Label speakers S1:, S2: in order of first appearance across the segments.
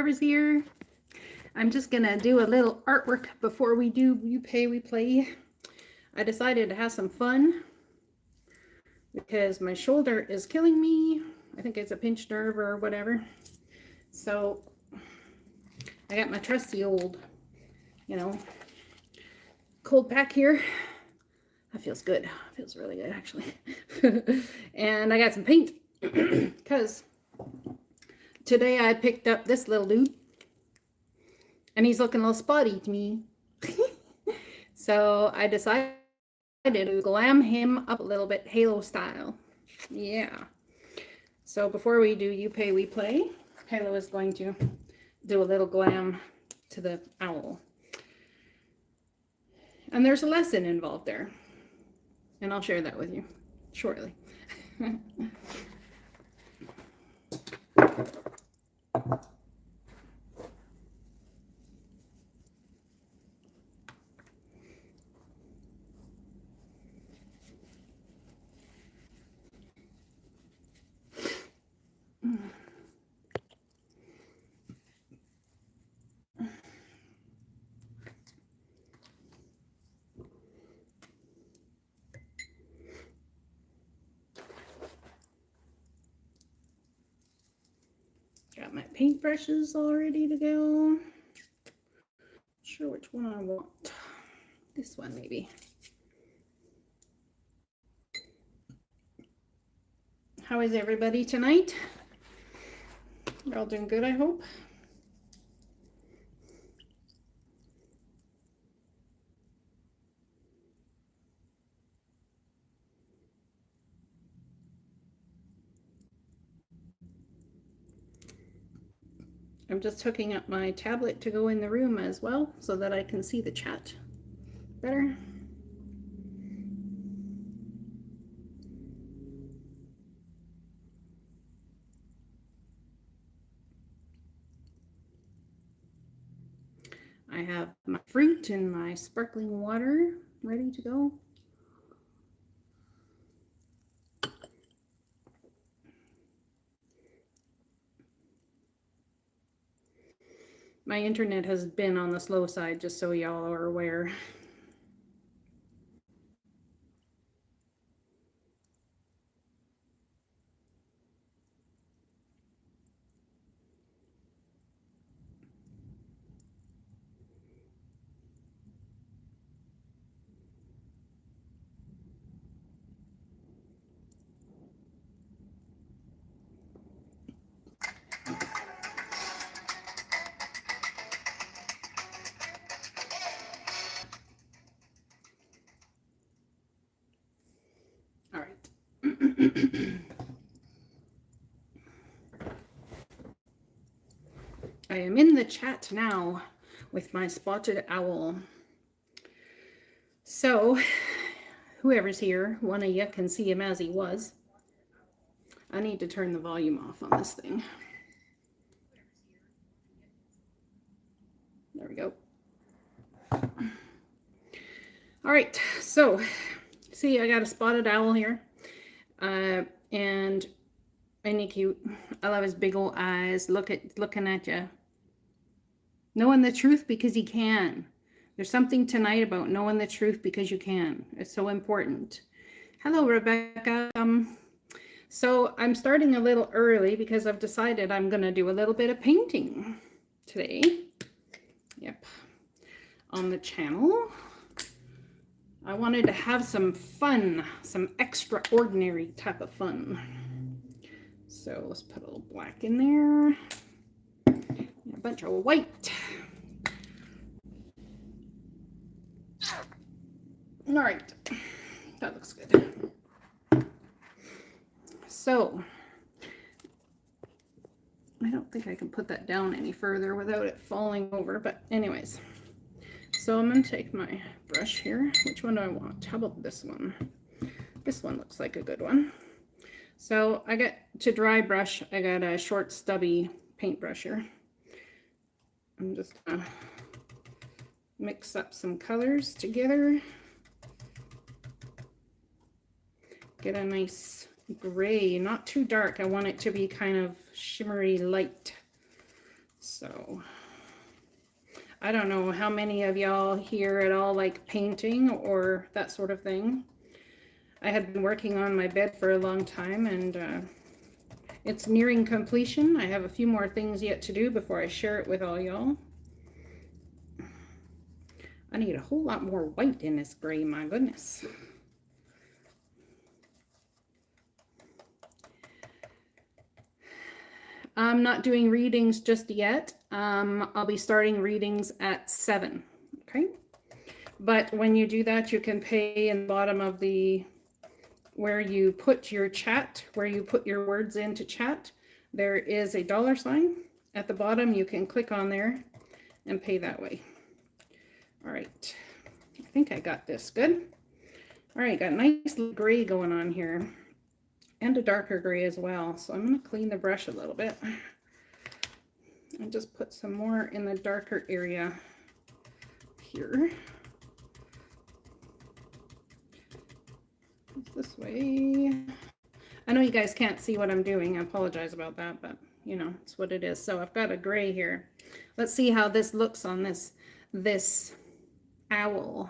S1: whoever's here. I'm just gonna do a little artwork before we do You Pay, We Play. I decided to have some fun because my shoulder is killing me. I think it's a pinched nerve or whatever. So I got my trusty old, cold pack here. That feels good. Feels really good, actually. And I got some paint because today I picked up this little dude and he's looking a little spotty to me. So I decided to glam him up a little bit, Halo style. Yeah. So before we do You Pay, We Play, Halo is going to do a little glam to the owl. And there's a lesson involved there. And I'll share that with you shortly. Got my paintbrushes all ready to go. Not sure which one I want. This one maybe. How is everybody tonight? You're all doing good, I hope. I'm just hooking up my tablet to go in the room as well so that I can see the chat better. I have my fruit and my sparkling water ready to go. My internet has been on the slow side, just so y'all are aware. All right. I am in the chat now with my spotted owl. So, whoever's here, one of you can see him as he was. I need to turn the volume off on this thing. There we go. All right, so see, I got a spotted owl here, and ain't he cute? I love his big old eyes, looking at you, knowing the truth because he can. There's something tonight about knowing the truth because you can. It's so important. Hello, Rebecca. So I'm starting a little early because I've decided I'm going to do a little bit of painting today. Yep, on the channel. I wanted to have some fun, some extraordinary type of fun. So let's put a little black in there. A bunch of white. All right, that looks good. So I don't think I can put that down any further without it falling over, but anyways. So I'm going to take my brush here. Which one do I want? How about this one? This one looks like a good one. So I got to dry brush. I got a short stubby paintbrush here. I'm just going to mix up some colors together. Get a nice gray, not too dark. I want it to be kind of shimmery light. So I don't know how many of y'all here at all like painting or that sort of thing. I had been working on my bed for a long time, and it's nearing completion. I have a few more things yet to do before I share it with all y'all. I need a whole lot more white in this gray, my goodness. I'm not doing readings just yet. I'll be starting readings at 7, okay? But when you do that, you can pay in the bottom of the, where you put your chat, where you put your words into chat, there is a $sign at the bottom. You can click on there and pay that way. All right, I think I got this good. All right, got a nice gray going on here and a darker gray as well. So I'm going to clean the brush a little bit and just put some more in the darker area here. This way. I know you guys can't see what I'm doing. I apologize about that, but you know, it's what it is. So I've got a gray here. Let's see how this looks on this owl.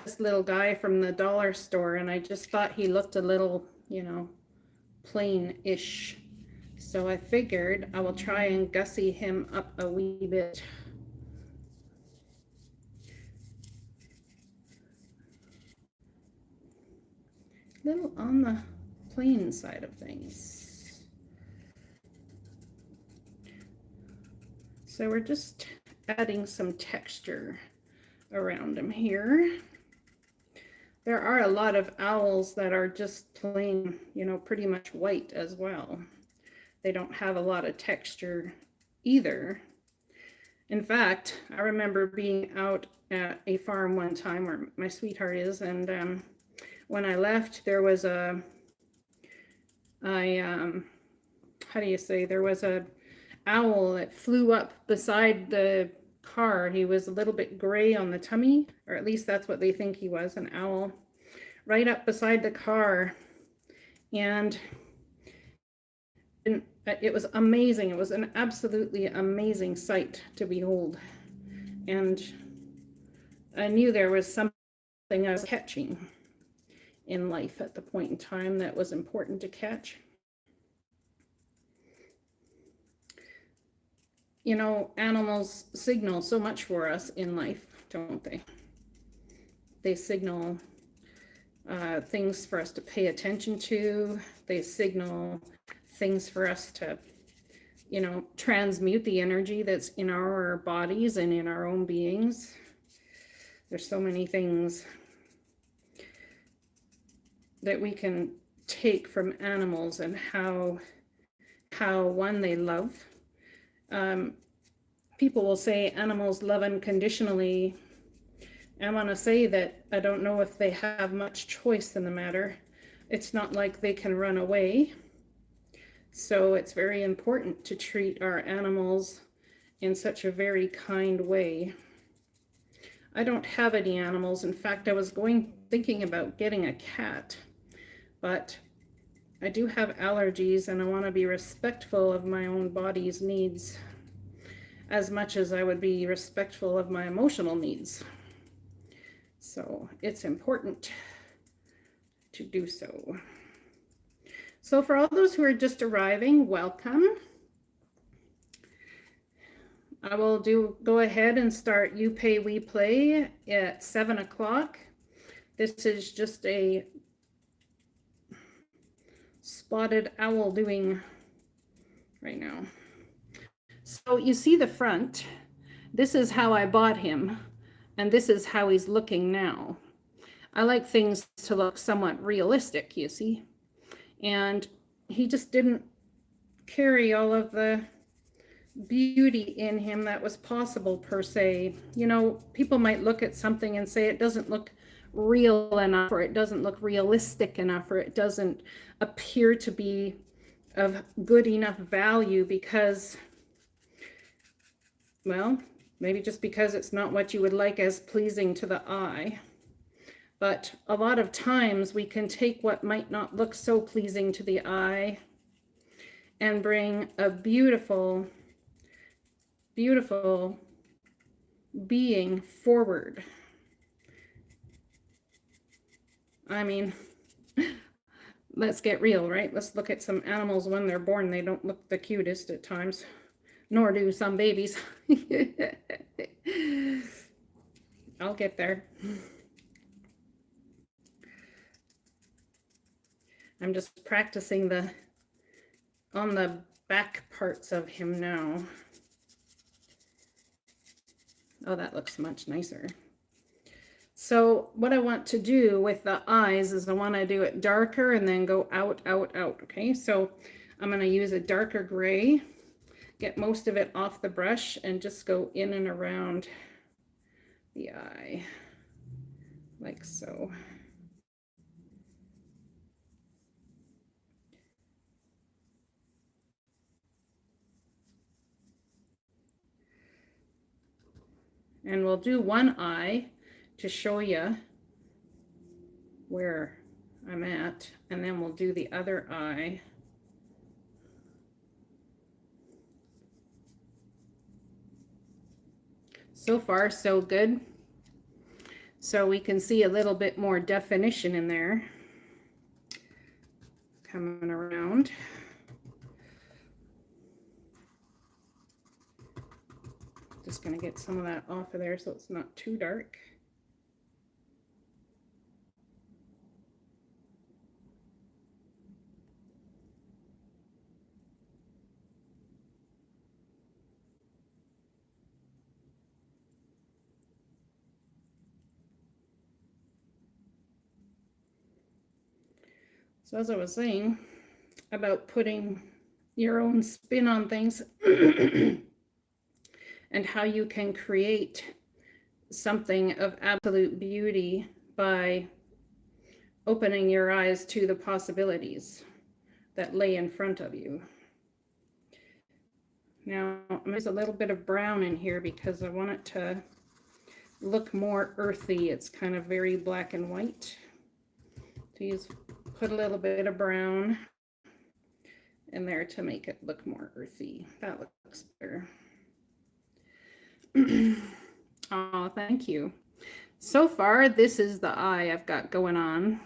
S1: This little guy from the dollar store, and I just thought he looked a little, you know, plain-ish. So I figured I will try and gussy him up a wee bit. Little on the plain side of things. So we're just adding some texture around him here. There are a lot of owls that are just plain, you know, pretty much white as well. They don't have a lot of texture either. In fact, I remember being out at a farm one time where my sweetheart is, and when I left, there was how do you say, there was a owl that flew up beside the car. He was a little bit gray on the tummy, or at least that's what they think he was, an owl, right up beside the car. And it was amazing. It was an absolutely amazing sight to behold. And I knew there was something I was catching in life at the point in time that was important to catch. You know, animals signal so much for us in life, don't they? They signal things for us to pay attention to. They signal things for us to, you know, transmute the energy that's in our bodies and in our own beings. There's so many things that we can take from animals, and how one, they love. People will say animals love unconditionally. I want to say that I don't know if they have much choice in the matter. It's not like they can run away. So it's very important to treat our animals in such a very kind way. I don't have any animals. In fact, I was thinking about getting a cat, but I do have allergies, and I want to be respectful of my own body's needs as much as I would be respectful of my emotional needs. So it's important to do so. So for all those who are just arriving, welcome. I will go ahead and start You Pay, We Play at 7 o'clock. This is just a spotted owl doing right now. So you see the front. This is how I bought him, and this is how he's looking now. I like things to look somewhat realistic, you see. And he just didn't carry all of the beauty in him that was possible per se. You know, people might look at something and say it doesn't look real enough, or it doesn't look realistic enough, or it doesn't appear to be of good enough value because, well, maybe just because it's not what you would like as pleasing to the eye. But a lot of times we can take what might not look so pleasing to the eye and bring a beautiful, beautiful being forward. I mean, let's get real, right? Let's look at some animals when they're born. They don't look the cutest at times, nor do some babies. I'll get there. I'm just practicing on the back parts of him now. Oh, that looks much nicer. So what I want to do with the eyes is I want to do it darker and then go out, out, out. Okay, so I'm going to use a darker gray, get most of it off the brush, and just go in and around the eye, like so. And we'll do one eye to show you where I'm at, and then we'll do the other eye. So far, so good. So we can see a little bit more definition in there. Coming around. Just going to get some of that off of there so it's not too dark. So as I was saying about putting your own spin on things and how you can create something of absolute beauty by opening your eyes to the possibilities that lay in front of you. Now, there's a little bit of brown in here because I want it to look more earthy. It's kind of very black and white. So put a little bit of brown in there to make it look more earthy. That looks better. Oh, thank you. So far, this is the eye I've got going on.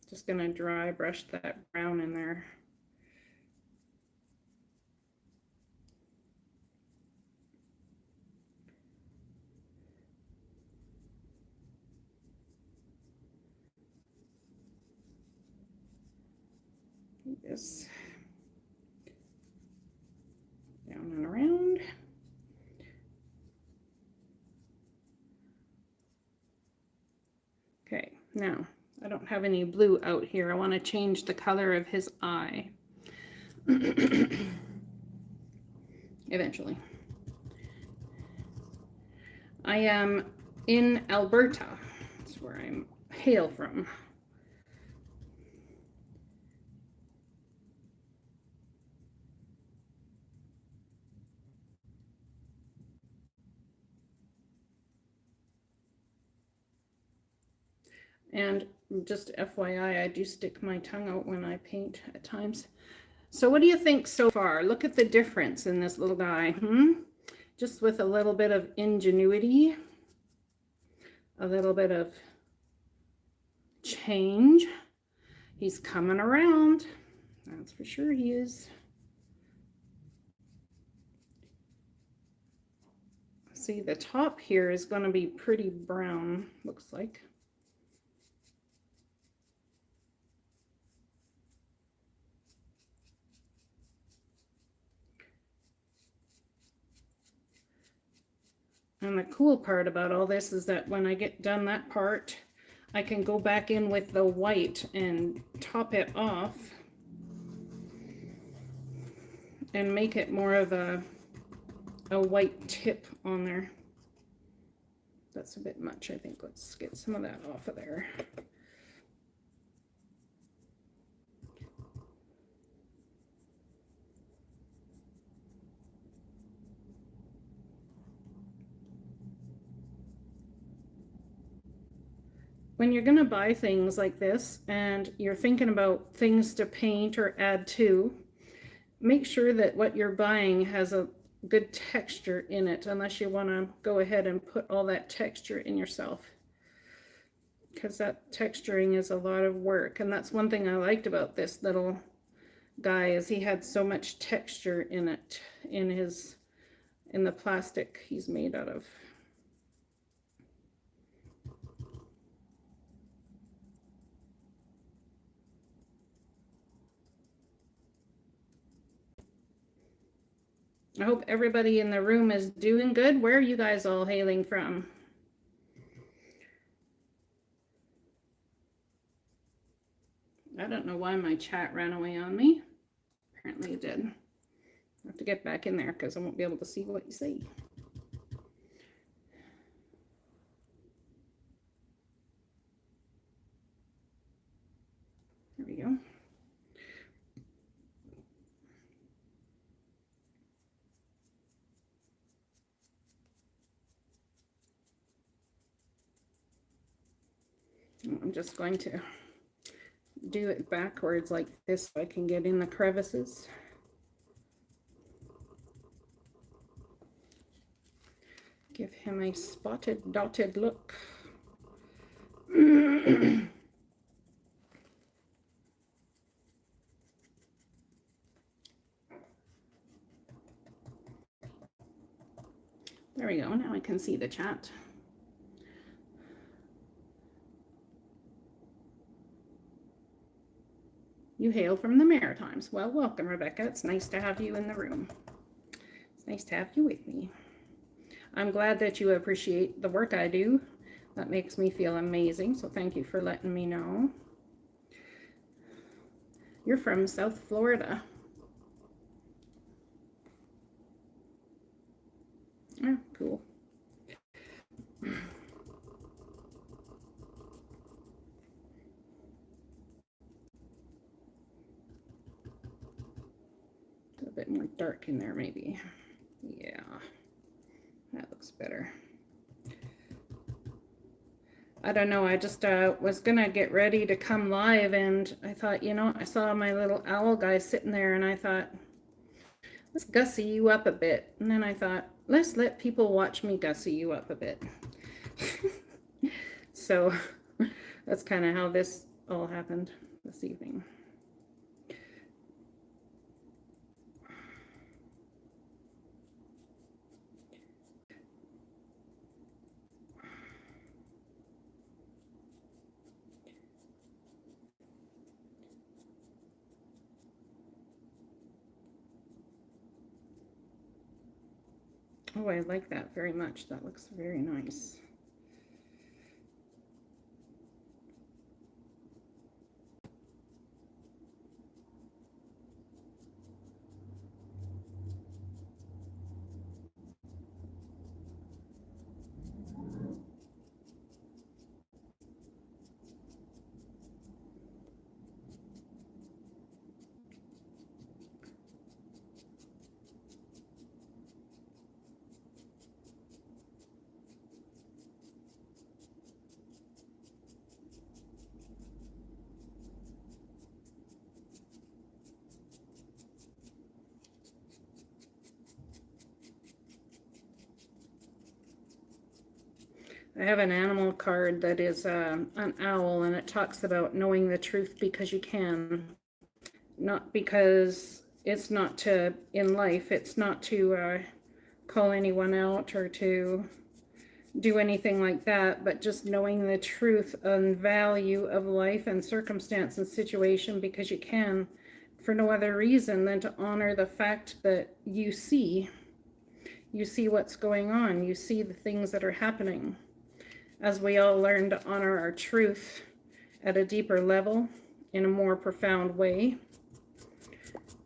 S1: Just gonna dry brush that brown in there. This down and around. Okay, now I don't have any blue out here. I want to change the color of his eye. Eventually. I am in Alberta. That's where I hail from. And just FYI, I do stick my tongue out when I paint at times. So what do you think so far? Look at the difference in this little guy. Just with a little bit of ingenuity, a little bit of change. He's coming around. That's for sure he is. See, the top here is going to be pretty brown, looks like. And the cool part about all this is that when I get done that part, I can go back in with the white and top it off and make it more of a white tip on there. That's a bit much, I think. Let's get some of that off of there. when you're going to buy things like this and you're thinking about things to paint or add to, make sure that what you're buying has a good texture in it, unless you want to go ahead and put all that texture in yourself, because that texturing is a lot of work. And that's one thing I liked about this little guy, is he had so much texture in it, in the plastic he's made out of. I hope everybody in the room is doing good. Where are you guys all hailing from? I don't know why my chat ran away on me. Apparently it did. I have to get back in there because I won't be able to see what you say. There we go. I'm just going to do it backwards like this so I can get in the crevices. Give him a spotted, dotted look. There we go. Now I can see the chat. You hail from the Maritimes. Well, welcome, Rebecca. It's nice to have you in the room. It's nice to have you with me. I'm glad that you appreciate the work I do. That makes me feel amazing, so thank you for letting me know. You're from South Florida. Oh, cool. A bit more dark in there, maybe. Yeah, that looks better. I don't know, I just was gonna get ready to come live, and I thought, you know, I saw my little owl guy sitting there, and I thought, let's gussy you up a bit. And then I thought, let's let people watch me gussy you up a bit. So that's kind of how this all happened this evening. Oh, I like that very much. That looks very nice. I have an animal card that is an owl, and it talks about knowing the truth because you can. Not because it's not to, in life, it's not to call anyone out or to do anything like that, but just knowing the truth and value of life and circumstance and situation because you can, for no other reason than to honor the fact that you see what's going on, you see the things that are happening. As we all learn to honor our truth at a deeper level, in a more profound way,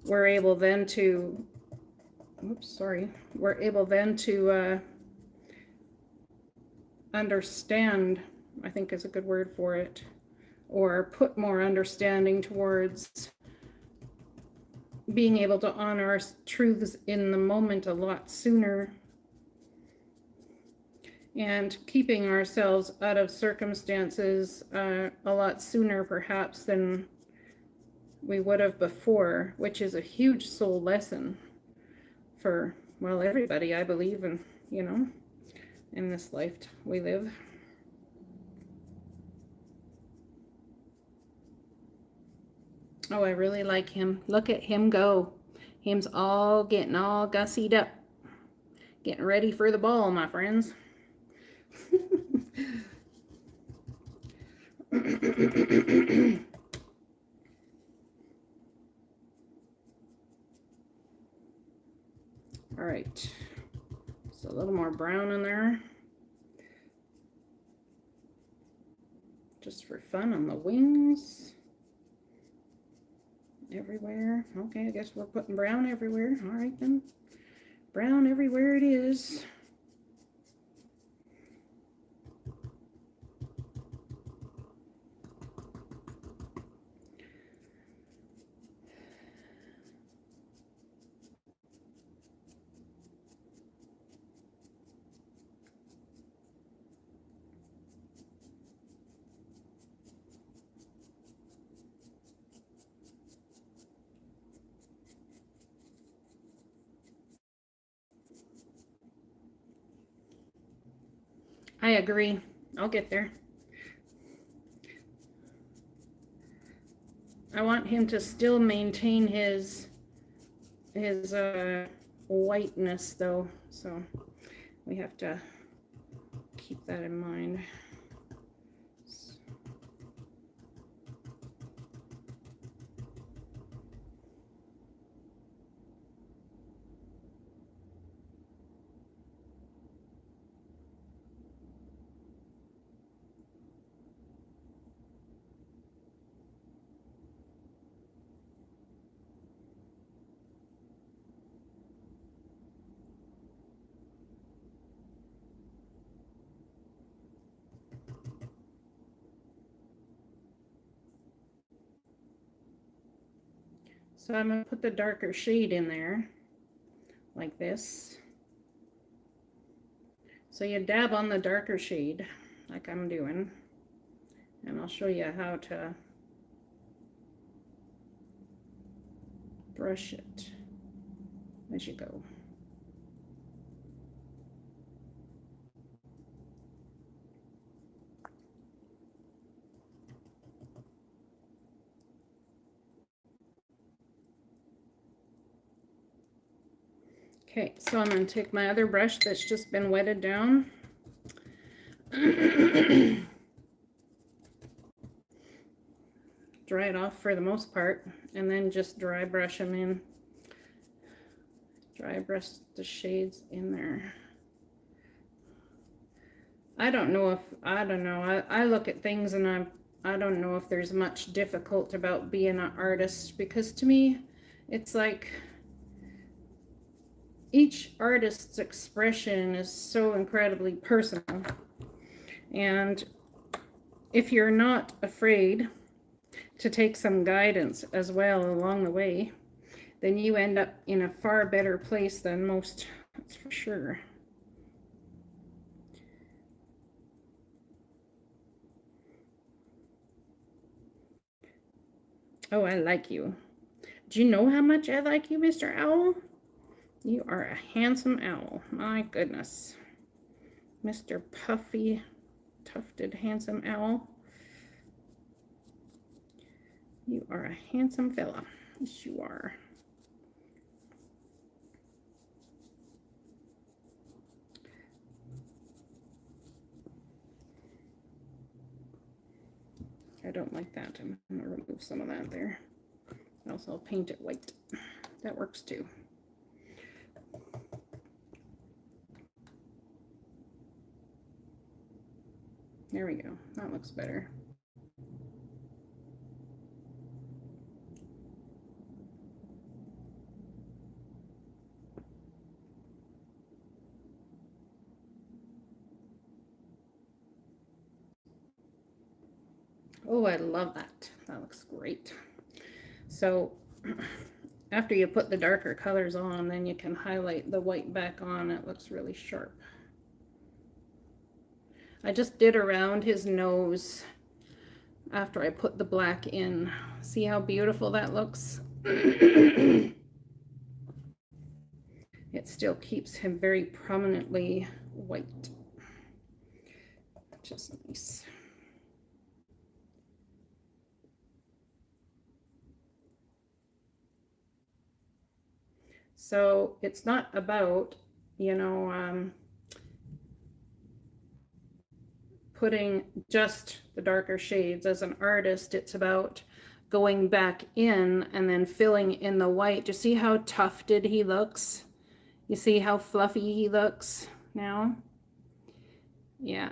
S1: we're able then to, we're able then to understand, I think is a good word for it, or put more understanding towards being able to honor our truths in the moment a lot sooner. and keeping ourselves out of circumstances a lot sooner perhaps than we would have before, which is a huge soul lesson for, well, everybody, I believe, and you know, in this life we live. Oh, I really like him. Look at him go. Him's all getting all gussied up, getting ready for the ball, my friends. All right, so a little more brown in there, just for fun on the wings. Everywhere. Okay, I guess we're putting brown everywhere. All right then, brown everywhere it is. I agree. I'll get there. I want him to still maintain his whiteness though, so we have to keep that in mind. So I'm going to put the darker shade in there, like this. So you dab on the darker shade, like I'm doing, and I'll show you how to brush it as you go. Okay, so I'm going to take my other brush that's just been wetted down. Dry it off for the most part, and then just dry brush them in. Dry brush the shades in there. I don't know. I look at things and I don't know if there's much difficult about being an artist, because to me, it's like each artist's expression is so incredibly personal. And if you're not afraid to take some guidance as well along the way, then you end up in a far better place than most, that's for sure. Oh, I like you. Do you know how much I like you, Mr. Owl? You are a handsome owl. My goodness. Mr. Puffy, tufted, handsome owl. You are a handsome fella. Yes, you are. I don't like that. I'm going to remove some of that there. Also, I'll paint it white. That works too. There we go. That looks better. Oh, I love that. That looks great. So after you put the darker colors on, then you can highlight the white back on. It looks really sharp. I just did around his nose after I put the black in. See how beautiful that looks? It still keeps him very prominently white, which is nice. So it's not about, you know, putting just the darker shades. As an artist, it's about going back in and then filling in the white. Do you see how tufted he looks? You see how fluffy he looks now? Yeah.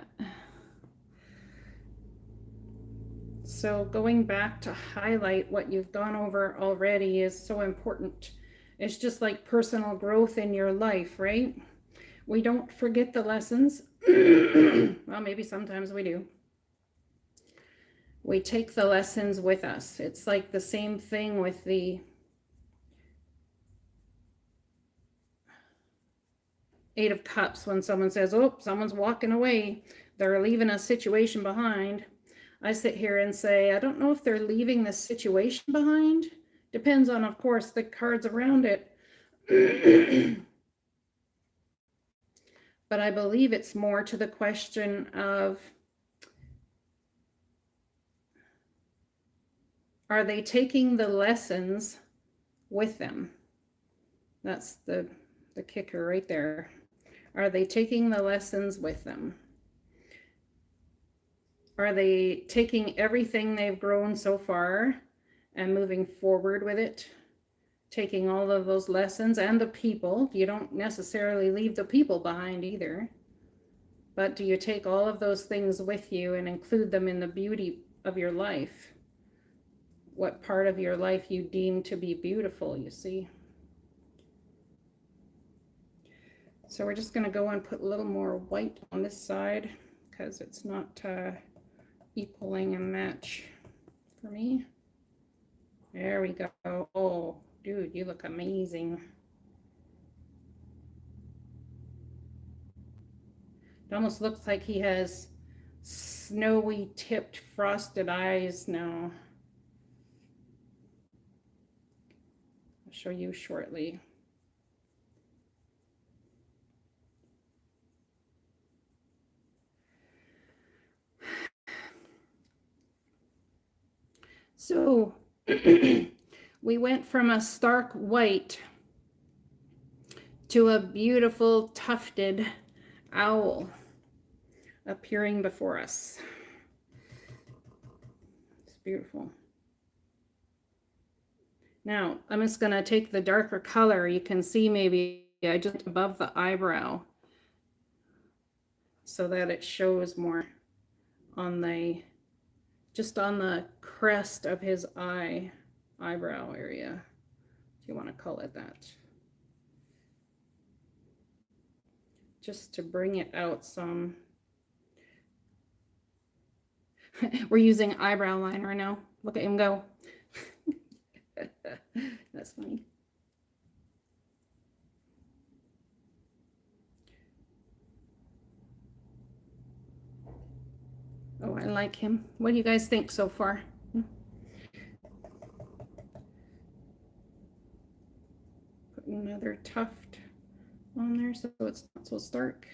S1: So going back to highlight what you've gone over already is so important. It's just like personal growth in your life, right? We don't forget the lessons. Well, maybe sometimes we do. We take the lessons with us. It's like the same thing with the Eight of Cups. When someone says, oh, someone's walking away, they're leaving a situation behind. I sit here and say, I don't know if they're leaving the situation behind. Depends on, of course, the cards around it. But I believe it's more to the question of, are they taking the lessons with them? That's the kicker right there. Are they taking the lessons with them? Are they taking everything they've grown so far and moving forward with it? Taking all of those lessons and the people. You don't necessarily leave the people behind either. But do you take all of those things with you and include them in the beauty of your life? What part of your life you deem to be beautiful, you see? So we're just going to go and put a little more white on this side because it's not equaling a match for me. There we go. Oh, dude, you look amazing. It almost looks like he has snowy tipped frosted eyes now. I'll show you shortly. So we went from a stark white to a beautiful tufted owl appearing before us. It's beautiful. Now I'm just going to take the darker color. You can see maybe I just above the eyebrow so that it shows more on the, just on the crest of his eyebrow area, if you want to call it that. Just to bring it out some. We're using eyebrow liner now. Look at him go. That's funny. Oh, I like him. What do you guys think so far? Put another tuft on there so it's not so stark.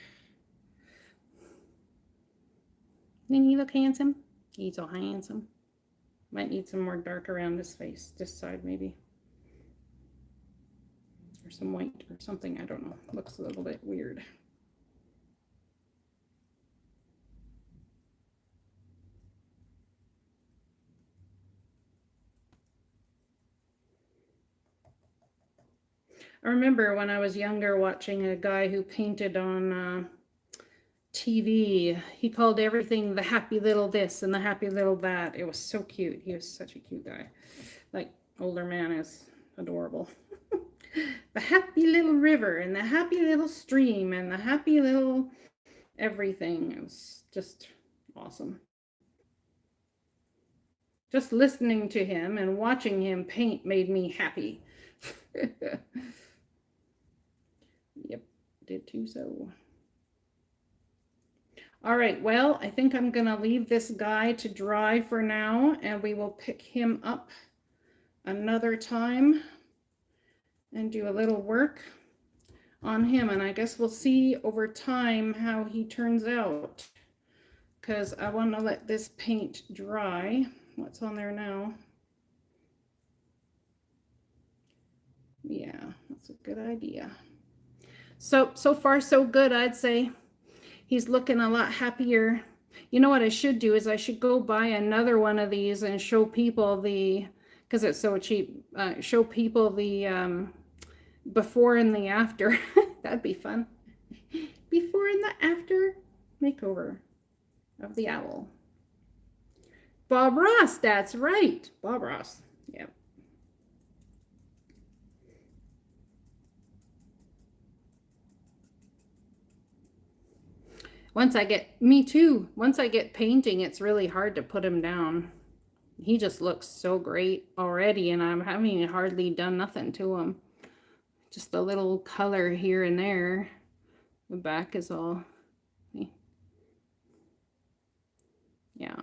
S1: Didn't he look handsome? He's so handsome. Might need some more dark around his face, this side maybe. Or some white or something, I don't know. Looks a little bit weird. I remember when I was younger watching a guy who painted on TV. He called everything the happy little this and the happy little that. It was so cute. He was such a cute guy. Like, older man is adorable. The happy little river and the happy little stream and the happy little everything. It was just awesome. Just listening to him and watching him paint made me happy. Yep, did too so. All right, well, I think I'm gonna leave this guy to dry for now, and we will pick him up another time and do a little work on him. And I guess we'll see over time how he turns out, because I want to let this paint dry. What's on there now? Yeah, that's a good idea. So far so good, I'd say. He's looking a lot happier. You know what I should do is I should go buy another one of these and show people the, because it's so cheap, show people the before and the after. That'd be fun. Before and the after makeover of the owl. Bob Ross, that's right. Bob Ross. Yep. Once I get painting, it's really hard to put him down. He just looks so great already, and I'm having hardly done nothing to him. Just a little color here and there. The back is all, yeah.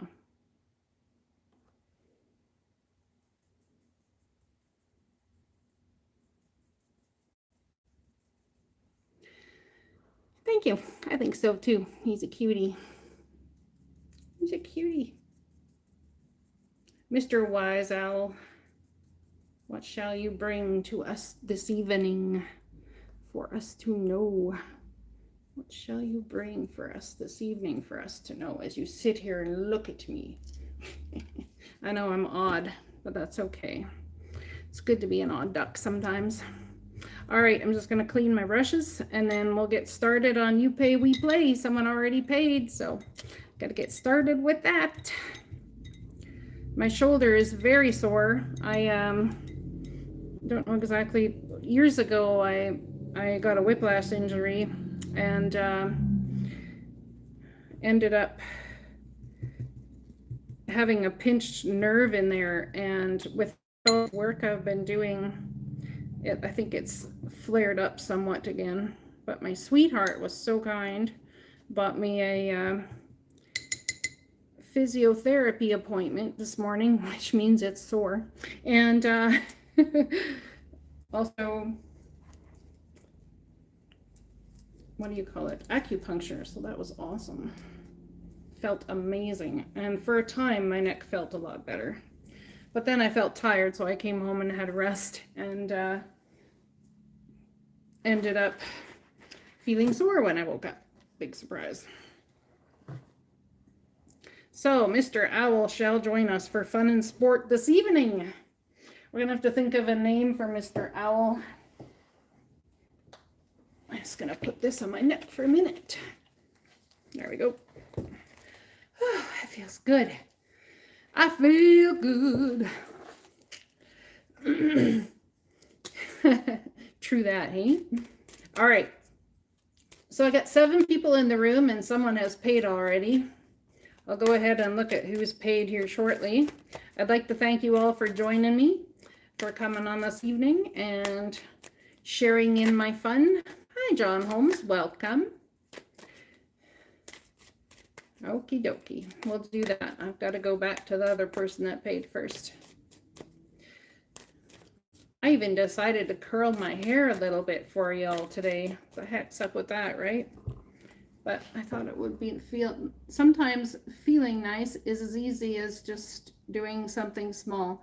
S1: Thank you. I think so too. He's a cutie. He's a cutie. Mr. Wise Owl, what shall you bring to us this evening for us to know? What shall you bring for us this evening for us to know as you sit here and look at me? I know I'm odd, but that's okay. It's good to be an odd duck sometimes. All right, I'm just going to clean my brushes and then we'll get started on You Pay, We Play. Someone already paid, so got to get started with that. My shoulder is very sore. I don't know exactly. Years ago, I got a whiplash injury and ended up having a pinched nerve in there. And with all the work I've been doing, I think it's flared up somewhat again. But my sweetheart was so kind, bought me a physiotherapy appointment this morning, which means it's sore. And also, what do you call it? Acupuncture. So that was awesome. Felt amazing. And for a time, my neck felt a lot better. But then I felt tired, so I came home and had a rest and ended up feeling sore when I woke up. Big surprise. So, Mr. Owl shall join us for fun and sport this evening. We're going to have to think of a name for Mr. Owl. I'm just going to put this on my neck for a minute. There we go. Oh, it feels good. I feel good. True that, hey? All right. So I got 7 people in the room and someone has paid already. I'll go ahead and look at who's paid here shortly. I'd like to thank you all for joining me, for coming on this evening and sharing in my fun. Hi, John Holmes. Welcome. Okie dokie. We'll do that. I've got to go back to the other person that paid first. I even decided to curl my hair a little bit for y'all today. The heck's up with that, right? But I thought it would be sometimes feeling nice is as easy as just doing something small.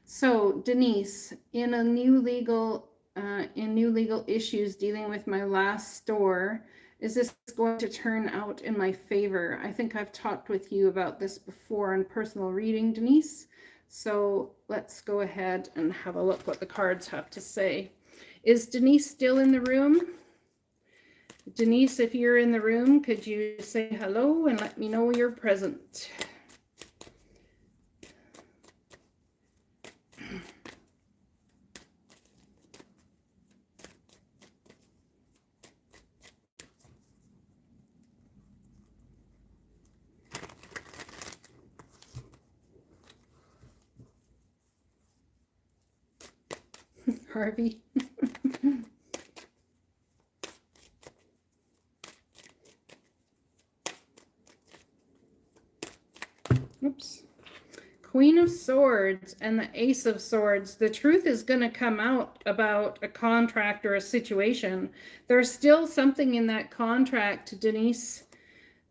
S1: So Denise, in new legal issues dealing with my last store, is this going to turn out in my favor? I think I've talked with you about this before in personal reading, Denise. So let's go ahead and have a look what the cards have to say. Is Denise still in the room? Denise, if you're in the room, could you say hello and let me know you're present? Harvey. Oops. Queen of Swords and the Ace of Swords. The truth is going to come out about a contract or a situation. There's still something in that contract, Denise,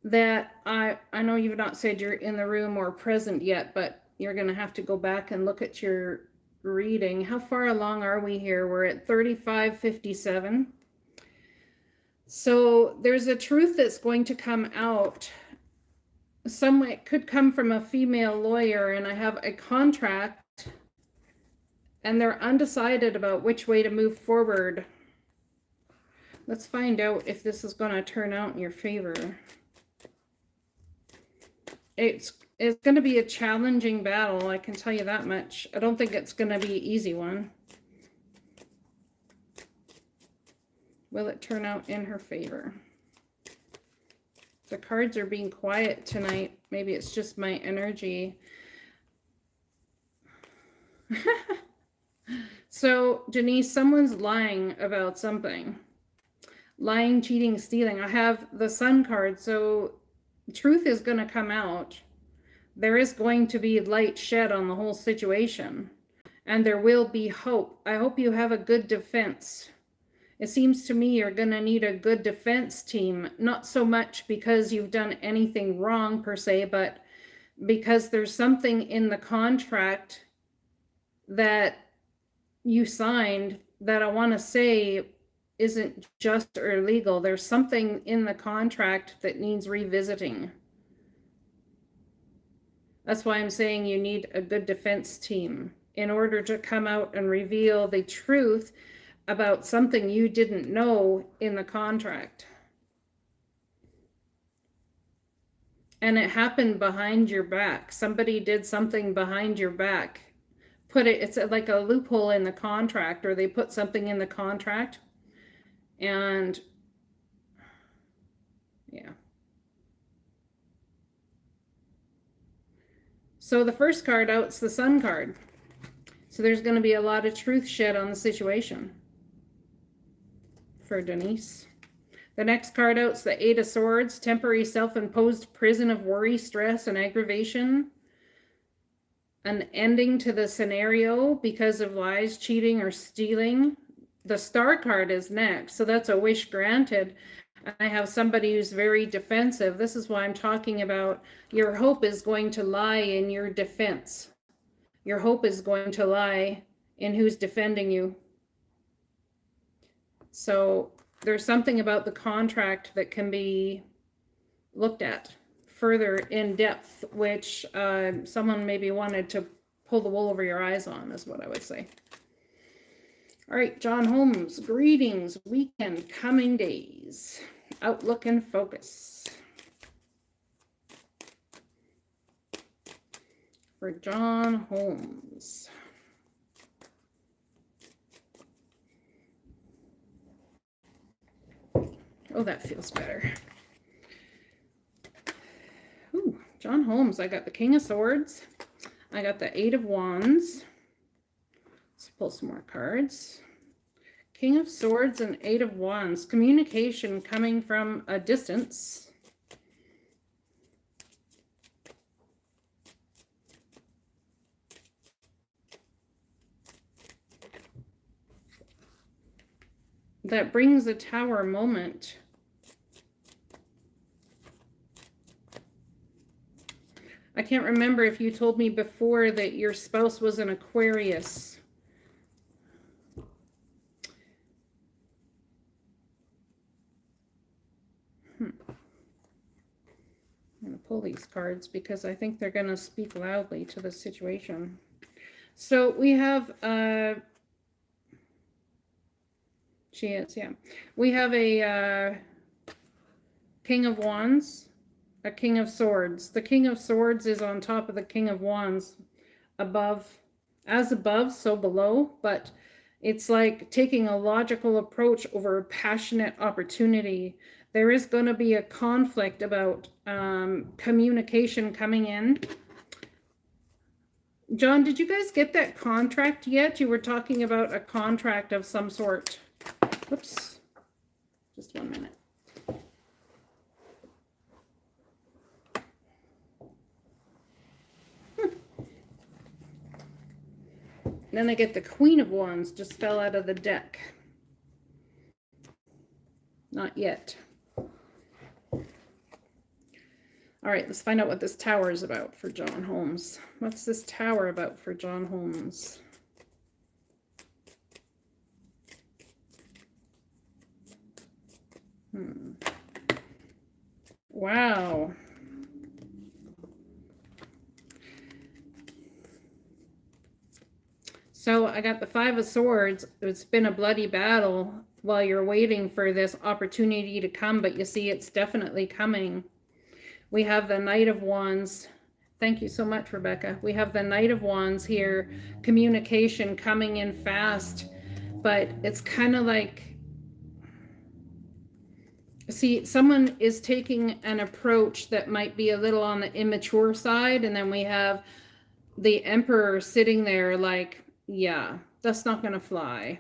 S1: that I know you've not said you're in the room or present yet, but you're going to have to go back and look at your reading. How far along are we here? We're at 35:57. So there's a truth that's going to come out. Some it could come from a female lawyer, and I have a contract, and they're undecided about which way to move forward. Let's find out if this is going to turn out in your favor. It's going to be a challenging battle, I can tell you that much. I don't think it's going to be an easy one. Will it turn out in her favor? The cards are being quiet tonight. Maybe it's just my energy. So, Denise, someone's lying about something. Lying, cheating, stealing. I have the Sun card, so truth is going to come out. There is going to be light shed on the whole situation. And there will be hope. I hope you have a good defense. It seems to me you're going to need a good defense team, not so much because you've done anything wrong per se, but because there's something in the contract that you signed that I want to say isn't just or legal. There's something in the contract that needs revisiting. That's why I'm saying you need a good defense team in order to come out and reveal the truth about something you didn't know in the contract. And it happened behind your back. Somebody did something behind your back. It's like a loophole in the contract, or they put something in the contract. And yeah. So the first card out's the Sun card. So there's going to be a lot of truth shed on the situation for Denise. The next card out's the Eight of Swords, temporary self-imposed prison of worry, stress, and aggravation. An ending to the scenario because of lies, cheating, or stealing. The Star card is next, so that's a wish granted. I have somebody who's very defensive. This is why I'm talking about your hope is going to lie in your defense. Your hope is going to lie in who's defending you. So there's something about the contract that can be looked at further in depth, which someone maybe wanted to pull the wool over your eyes on, is what I would say. All right, John Holmes, greetings, weekend, coming days, outlook and focus. For John Holmes. Oh, that feels better. Ooh, John Holmes, I got the King of Swords. I got the Eight of Wands. Let's pull some more cards. King of Swords and Eight of Wands. Communication coming from a distance. That brings a Tower moment. I can't remember if you told me before that your spouse was an Aquarius. I'm going to pull these cards because I think they're going to speak loudly to the situation. So we have she is, yeah. We have a King of Wands, a King of Swords. The King of Swords is on top of the King of Wands, above, as above, so below, but it's like taking a logical approach over a passionate opportunity. There is going to be a conflict about communication coming in. John, did you guys get that contract yet? You were talking about a contract of some sort. Whoops. Just 1 minute. Then I get the Queen of Wands, just fell out of the deck. Not yet. All right, let's find out what this tower is about for John Holmes. What's this tower about for John Holmes? Wow. So I got the Five of Swords. It's been a bloody battle while you're waiting for this opportunity to come, but you see it's definitely coming. We have the Knight of Wands. Thank you so much, Rebecca. We have the Knight of Wands here, communication coming in fast, but it's kind of like, see, someone is taking an approach that might be a little on the immature side, and then we have the Emperor sitting there like, yeah, that's not going to fly.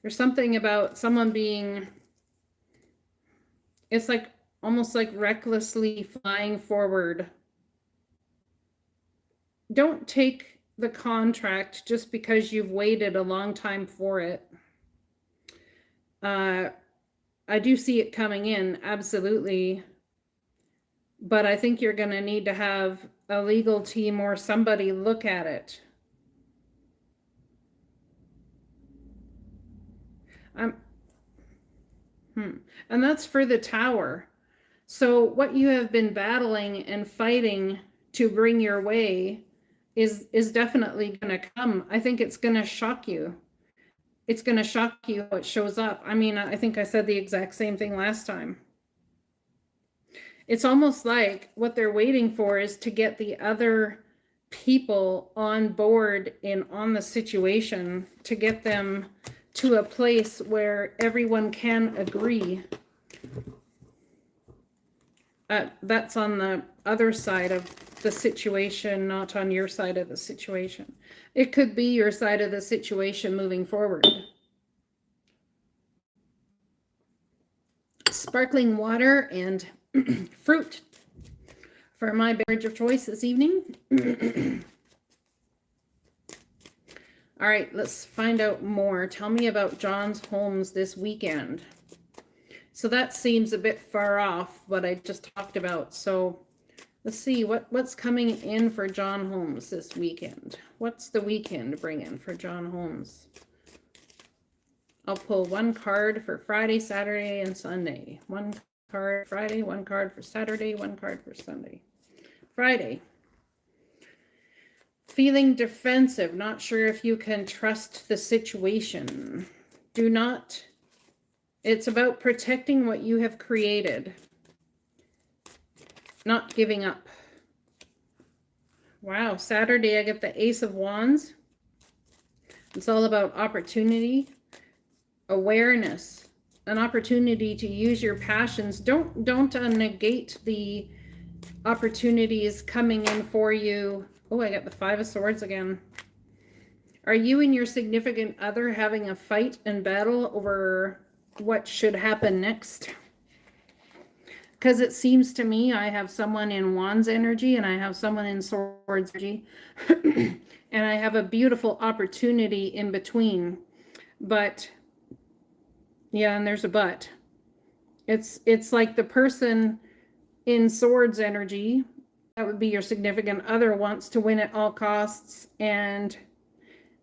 S1: There's something about someone being, it's like almost like recklessly flying forward. Don't take the contract just because you've waited a long time for it. I do see it coming in, absolutely. But I think you're going to need to have a legal team or somebody look at it. And that's for the tower. So what you have been battling and fighting to bring your way is definitely going to come. I think it's going to shock you. It's going to shock you how it shows up. I mean, I think I said the exact same thing last time. It's almost like what they're waiting for is to get the other people on board and on the situation, to get them to a place where everyone can agree. That's on the other side of the situation, not on your side of the situation. It could be your side of the situation moving forward. Sparkling water and fruit for my beverage of choice this evening. All right, let's find out more. Tell me about John Holmes this weekend. So that seems a bit far off what I just talked about. So let's see what's coming in for John Holmes this weekend. What's the weekend bringing for John Holmes? I'll pull one card for Friday, Saturday, and Sunday. One card Friday, one card for Saturday, one card for Sunday. Friday. Feeling defensive, not sure if you can trust the situation. Do not. It's about protecting what you have created. Not giving up. Wow, Saturday I get the Ace of Wands. It's all about opportunity, awareness, an opportunity to use your passions. Don't negate the opportunities coming in for you. Oh, I got the Five of Swords again. Are you and your significant other having a fight and battle over what should happen next? Because it seems to me I have someone in Wands energy and I have someone in Swords energy. And I have a beautiful opportunity in between. But, yeah, and there's a but. It's like the person in Swords energy, that would be your significant other, wants to win at all costs. And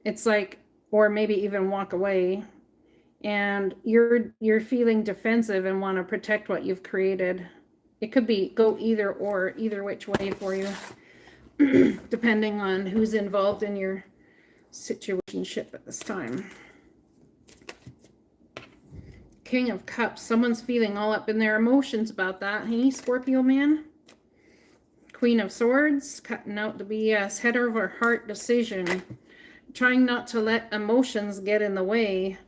S1: it's like, or maybe even walk away. And you're feeling defensive and want to protect what you've created. It could be go either or, either which way for you, depending on who's involved in your situationship at this time. King of Cups. Someone's feeling all up in their emotions about that. Hey, Scorpio man. Queen of Swords. Cutting out the BS. Head over heart decision. Trying not to let emotions get in the way.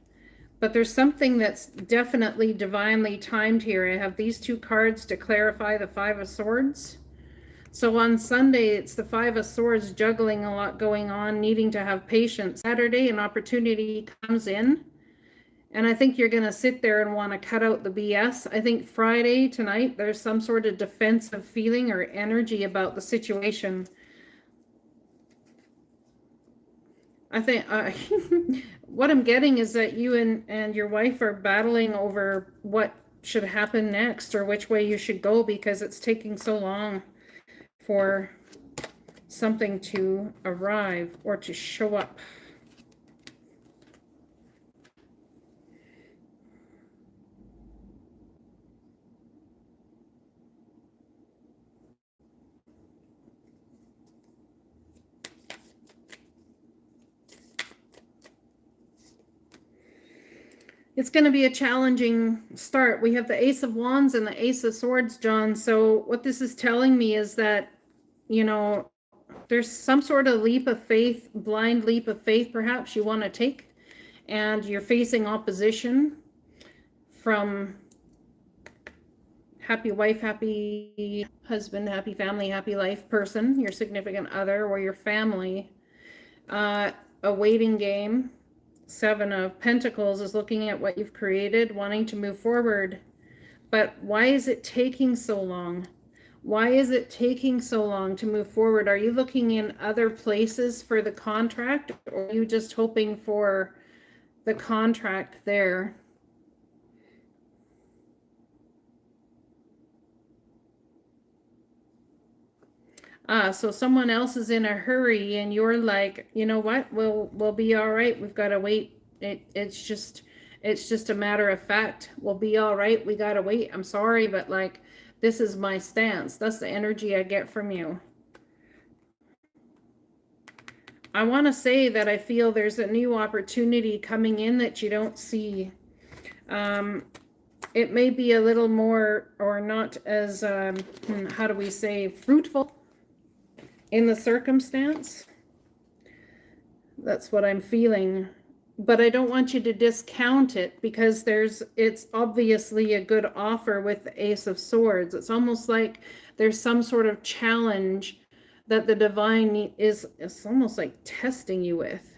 S1: But there's something that's definitely divinely timed here. I have these two cards to clarify the Five of Swords. So on Sunday, it's the Five of Swords, juggling a lot going on, needing to have patience. Saturday, an opportunity comes in. And I think you're going to sit there and want to cut out the BS. I think Friday, tonight, there's some sort of defensive feeling or energy about the situation. I think what I'm getting is that you and your wife are battling over what should happen next or which way you should go because it's taking so long for something to arrive or to show up. It's going to be a challenging start. We have the Ace of Wands and the Ace of Swords, John. So what this is telling me is that, you know, there's some sort of leap of faith, blind leap of faith, perhaps you want to take, and you're facing opposition from happy wife, happy husband, happy family, happy life person, your significant other, or your family. A waiting game. Seven of Pentacles is looking at what you've created, wanting to move forward. But why is it taking so long? Why is it taking so long to move forward? Are you looking in other places for the contract, or are you just hoping for the contract there? So someone else is in a hurry and you're like, you know what, we'll be all right. We've got to wait. It's just a matter of fact. We'll be all right. We got to wait. I'm sorry, but like, this is my stance. That's the energy I get from you. I want to say that I feel there's a new opportunity coming in that you don't see. It may be a little more or not as, how do we say, fruitful in the circumstance. That's what I'm feeling. But I don't want you to discount it because it's obviously a good offer with the Ace of Swords. It's almost like there's some sort of challenge that the divine is almost like testing you with.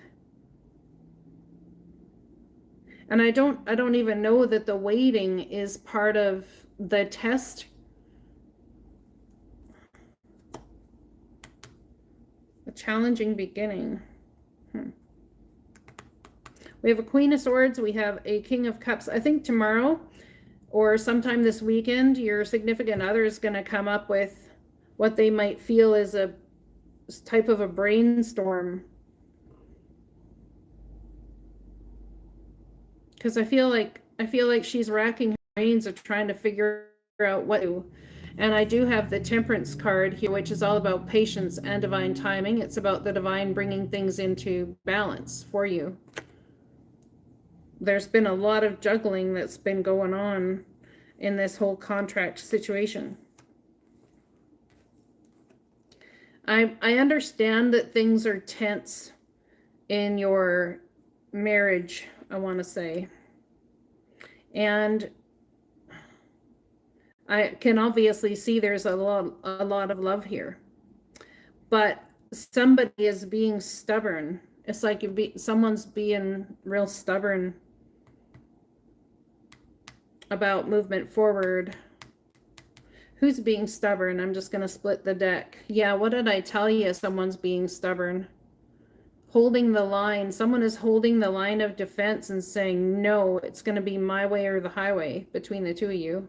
S1: And I don't even know that the waiting is part of the test. A challenging beginning. We have a Queen of Swords. We have a King of Cups. I think tomorrow or sometime this weekend, your significant other is going to come up with what they might feel is a type of a brainstorm. Because I feel like she's racking her brains of trying to figure out what to do. And I do have the Temperance card here, which is all about patience and divine timing. It's about the divine bringing things into balance for you. There's been a lot of juggling that's been going on in this whole contract situation. I understand that things are tense in your marriage, I want to say. And I can obviously see there's a lot of love here. But somebody is being stubborn. It's like someone's being real stubborn about movement forward. Who's being stubborn? I'm just going to split the deck. Yeah, what did I tell you? Someone's being stubborn. Holding the line. Someone is holding the line of defense and saying, no, it's going to be my way or the highway between the two of you.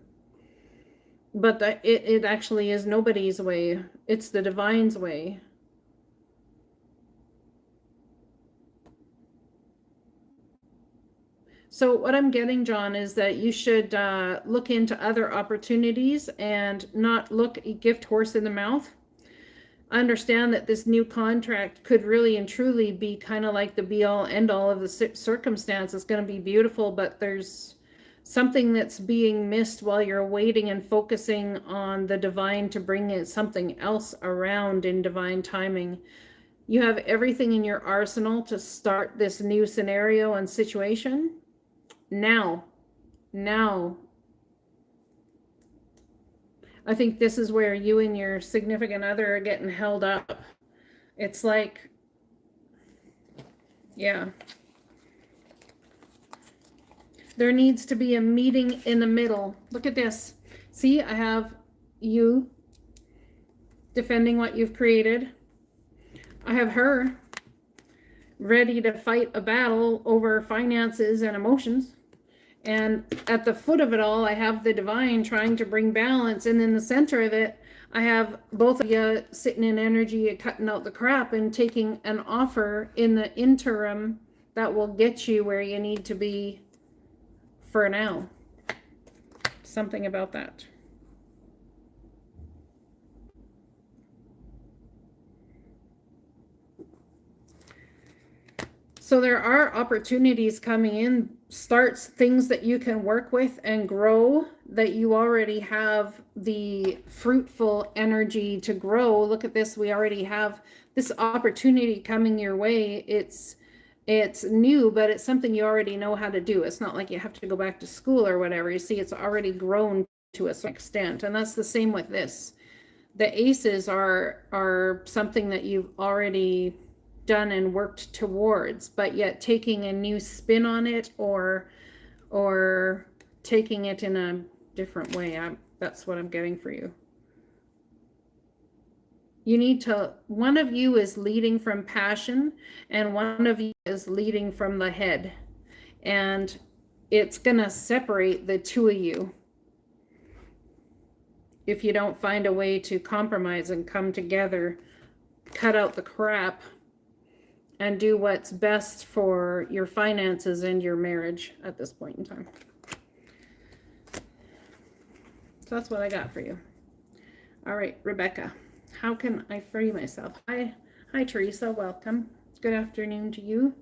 S1: But it actually is nobody's way. It's the divine's way. So what I'm getting, John, is that you should look into other opportunities and not look a gift horse in the mouth. Understand that this new contract could really and truly be kind of like the be-all end-all of the circumstance. It's going to be beautiful, but there's something that's being missed while you're waiting and focusing on the divine to bring in something else around in divine timing. You have everything in your arsenal to start this new scenario and situation. Now, I think this is where you and your significant other are getting held up. It's like, yeah. There needs to be a meeting in the middle. Look at this. See, I have you defending what you've created. I have her ready to fight a battle over finances and emotions. And at the foot of it all, I have the divine trying to bring balance. And in the center of it, I have both of you sitting in energy, cutting out the crap and taking an offer in the interim that will get you where you need to be for now. Something about that. So there are opportunities coming in, starts, things that you can work with and grow, that you already have the fruitful energy to grow. Look at this. We already have this opportunity coming your way. It's new, but it's something you already know how to do. It's not like you have to go back to school or whatever. You see, it's already grown to a certain extent. And that's the same with this. The aces are something that you've already done and worked towards, but yet taking a new spin on it or taking it in a different way. That's what I'm getting for you. You need to, one of you is leading from passion and one of you is leading from the head, and it's gonna separate the two of you if you don't find a way to compromise and come together, cut out the crap, and do what's best for your finances and your marriage at this point in time. So that's what I got for you. All right, Rebecca, how can I free myself? Hi, Teresa, welcome. Good afternoon to you.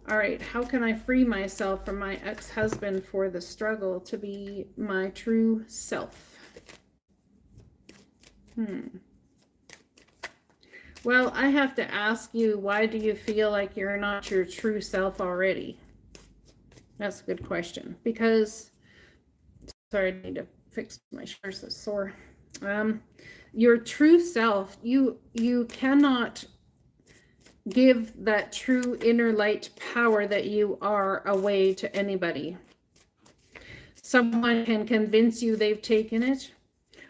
S1: All right, how can I free myself from my ex-husband for the struggle to be my true self? Well, I have to ask you, why do you feel like you're not your true self already? That's a good question. Because, sorry, I need to fix my shoulders, it's sore. Your true self, you cannot give that true inner light power that you are away to anybody. Someone can convince you they've taken it,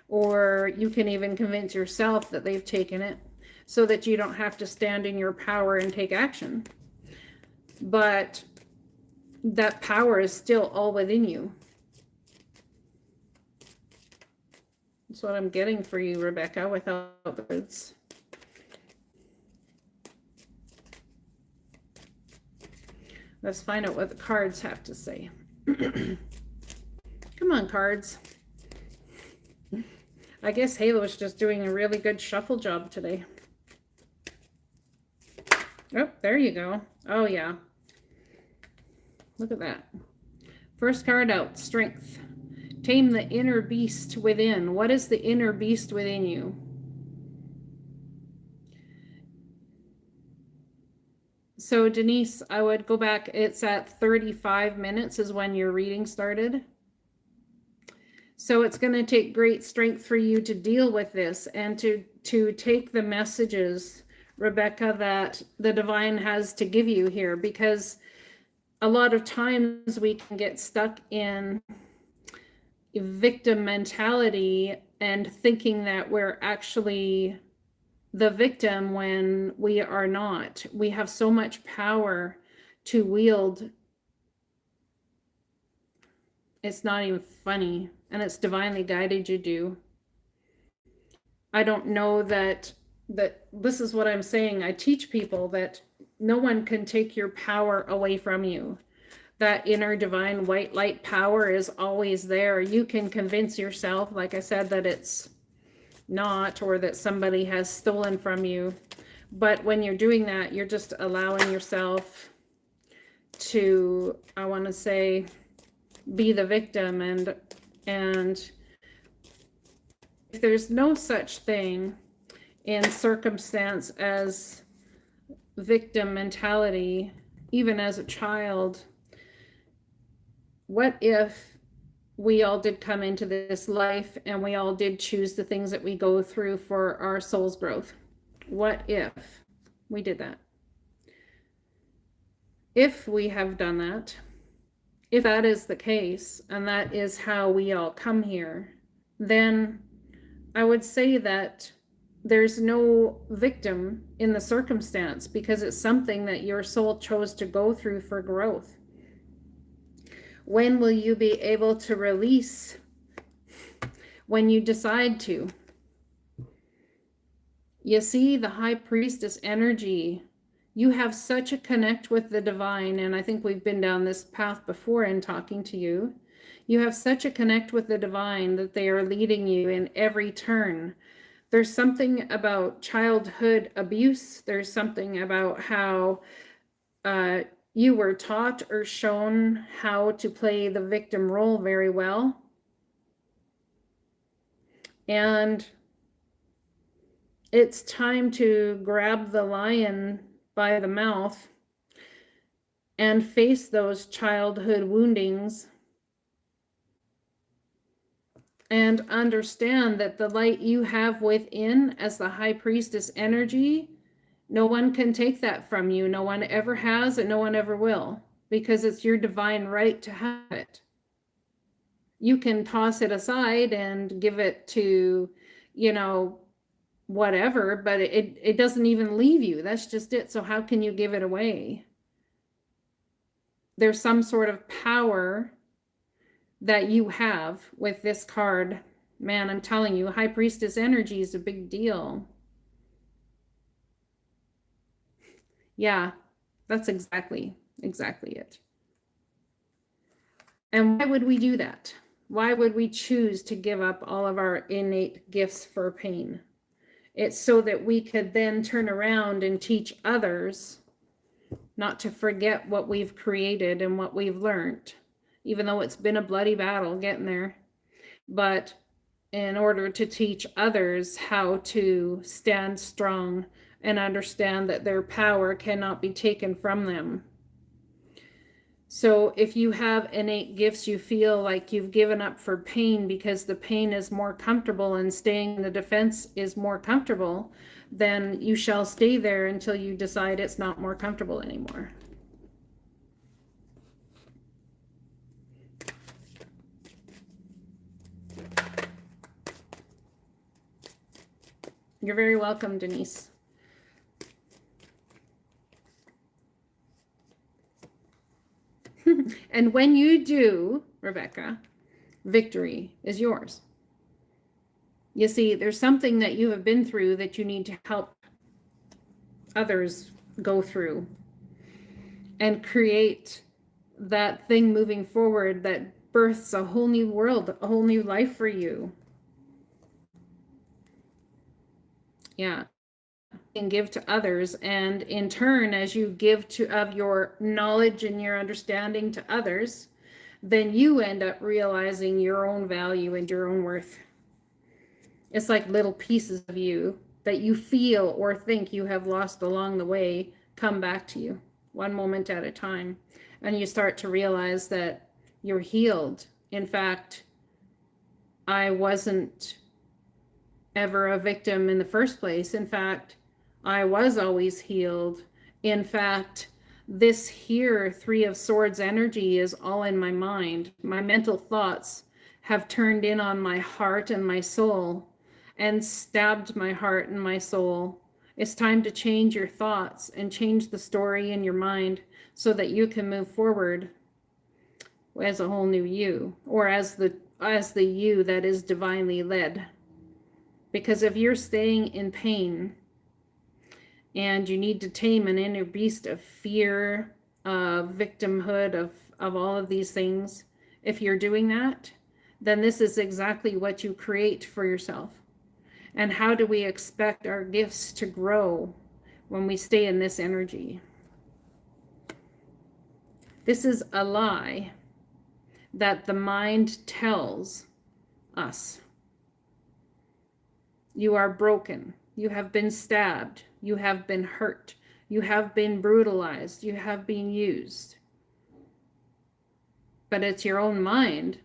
S1: or you can even convince yourself that they've taken it, so that you don't have to stand in your power and take action. But that power is still all within you. That's what I'm getting for you, Rebecca, without the words. Let's find out what the cards have to say. Come on, cards. I guess Halo is just doing a really good shuffle job today. Oh, there you go. Oh, yeah. Look at that. First card out, strength. Tame the inner beast within. What is the inner beast within you? So, Denise, I would go back. It's at 35 minutes is when your reading started. So it's going to take great strength for you to deal with this and to take the messages, Rebecca, that the divine has to give you here, because a lot of times we can get stuck in victim mentality and thinking that we're actually the victim when we are not. We have so much power to wield. It's not even funny, and it's divinely guided you do. I don't know that this is what I'm saying. I teach people that no one can take your power away from you. That inner divine white light power is always there. You can convince yourself, like I said, that it's not, or that somebody has stolen from you. But when you're doing that, you're just allowing yourself to, I want to say, be the victim. And if there's no such thing in circumstance as victim mentality, even as a child, what if we all did come into this life and we all did choose the things that we go through for our soul's growth? What if we did that? If we have done that, if that is the case, and that is how we all come here, then I would say that there's no victim in the circumstance because it's something that your soul chose to go through for growth. When will you be able to release? When you decide to. You see, the high priestess energy, you have such a connect with the divine, and I think we've been down this path before in talking to you. You have such a connect with the divine that they are leading you in every turn. There's something about childhood abuse. There's something about how you were taught or shown how to play the victim role very well. And it's time to grab the lion by the mouth and face those childhood woundings and understand that the light you have within as the high priestess energy, no one can take that from you. No one ever has, and no one ever will, because it's your divine right to have it. You can toss it aside and give it to, whatever, but it doesn't even leave you. That's just it. So how can you give it away? There's some sort of power that you have with this card. Man, I'm telling you, high priestess energy is a big deal. Yeah, that's exactly it. And why would we do that? Why would we choose to give up all of our innate gifts for pain? It's so that we could then turn around and teach others not to forget what we've created and what we've learned, even though it's been a bloody battle getting there. But in order to teach others how to stand strong and understand that their power cannot be taken from them. So if you have innate gifts, you feel like you've given up for pain because the pain is more comfortable and staying in the defense is more comfortable, then you shall stay there until you decide it's not more comfortable anymore. You're very welcome, Denise. And when you do, Rebecca, victory is yours. You see, there's something that you have been through that you need to help others go through and create that thing moving forward that births a whole new world, a whole new life for you. Yeah. And give to others, and in turn, as you give of your knowledge and your understanding to others, then you end up realizing your own value and your own worth. It's like little pieces of you that you feel or think you have lost along the way come back to you one moment at a time, and you start to realize that you're healed. In fact, I wasn't ever a victim in the first place. In fact, I was always healed. In fact, this here, Three of Swords energy is all in my mind. My mental thoughts have turned in on my heart and my soul and stabbed my heart and my soul. It's time to change your thoughts and change the story in your mind so that you can move forward as a whole new you, or as the you that is divinely led. Because if you're staying in pain and you need to tame an inner beast of fear, of victimhood, of all of these things, if you're doing that, then this is exactly what you create for yourself. And how do we expect our gifts to grow when we stay in this energy? This is a lie that the mind tells us. You are broken. You have been stabbed. You have been hurt. You have been brutalized. You have been used. But it's your own mind.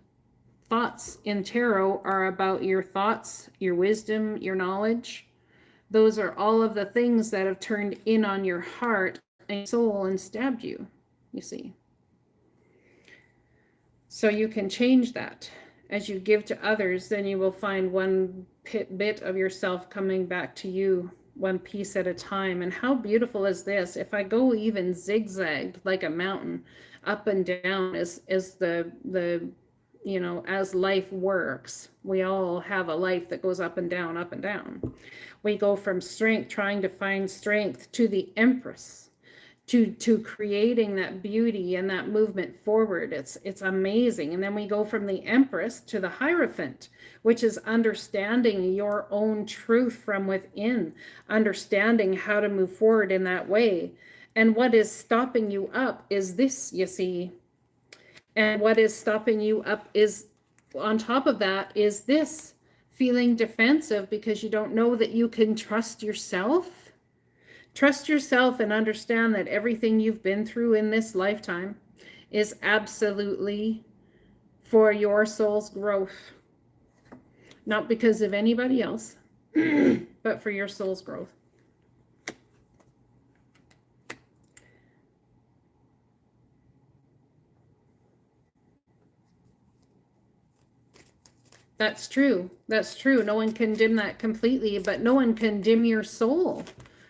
S1: Thoughts in tarot are about your thoughts, your wisdom, your knowledge. Those are all of the things that have turned in on your heart and soul and stabbed you, you see. So you can change that. As you give to others, then you will find one bit of yourself coming back to you, one piece at a time. And how beautiful is this? If I go even zigzagged like a mountain, up and down as the you know, as life works, we all have a life that goes up and down, up and down. We go from strength, trying to find strength, to the Empress, to creating that beauty and that movement forward. It's amazing. And then we go from the Empress to the Hierophant, which is understanding your own truth from within, understanding how to move forward in that way. And what is stopping you up is this, you see. And what is stopping you up is, on top of that, is this, feeling defensive because you don't know that you can trust yourself. Trust yourself and understand that everything you've been through in this lifetime is absolutely for your soul's growth. Not because of anybody else, but for your soul's growth. That's true. That's true. No one can dim that completely, but no one can dim your soul.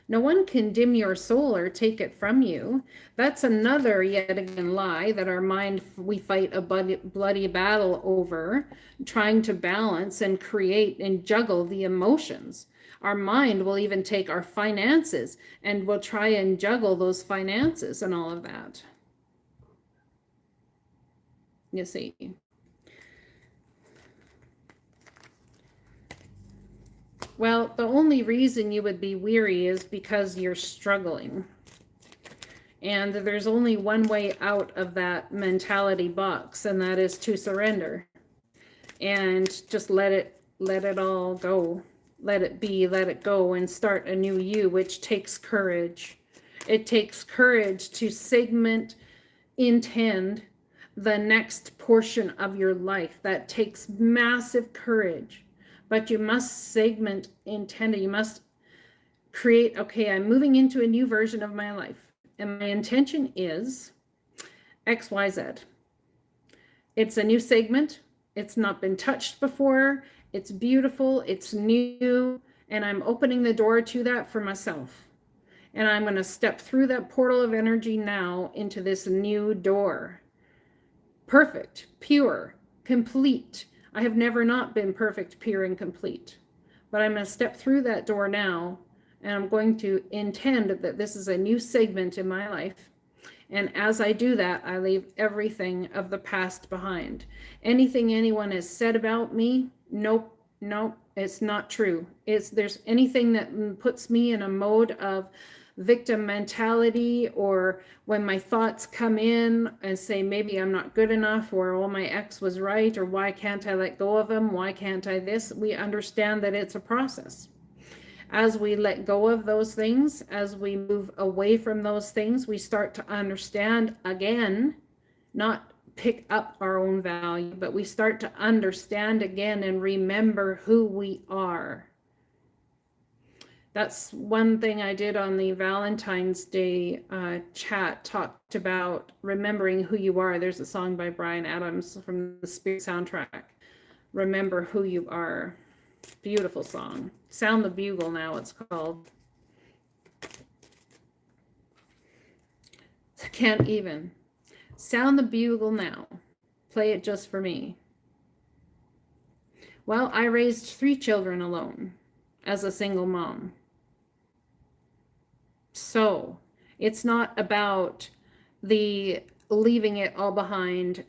S1: No one can dim your soul or take it from you. That's another, yet again, lie that our mind, we fight a bloody battle over, trying to balance and create and juggle the emotions. Our mind will even take our finances and will try and juggle those finances and all of that. You see. Well, the only reason you would be weary is because you're struggling. And there's only one way out of that mentality box, and that is to surrender. And just let it all go. Let it be, let it go, and start a new you, which takes courage. It takes courage to intend the next portion of your life. That takes massive courage. But you must intend it. You must create, okay, I'm moving into a new version of my life. And my intention is XYZ. It's a new segment. It's not been touched before. It's beautiful. It's new. And I'm opening the door to that for myself. And I'm going to step through that portal of energy now into this new door. Perfect, pure, complete. I have never not been perfect, pure, and complete. But I'm going to step through that door now, and I'm going to intend that this is a new segment in my life. And as I do that, I leave everything of the past behind. Anything anyone has said about me, nope, it's not true. There's anything that puts me in a mode of victim mentality, or when my thoughts come in and say maybe I'm not good enough, or oh, my ex was right, or why can't I let go of him, why can't I this, we understand that it's a process. As we let go of those things, as we move away from those things, we start to understand again, not pick up our own value, but we start to understand again and remember who we are. That's one thing I did on the Valentine's Day chat, talked about remembering who you are. There's a song by Bryan Adams from the Spirit soundtrack. Remember who you are. Beautiful song. Sound the Bugle now, it's called. Can't even. Sound the bugle now. Play it just for me. Well, I raised 3 children alone as a single mom. So it's not about the leaving it all behind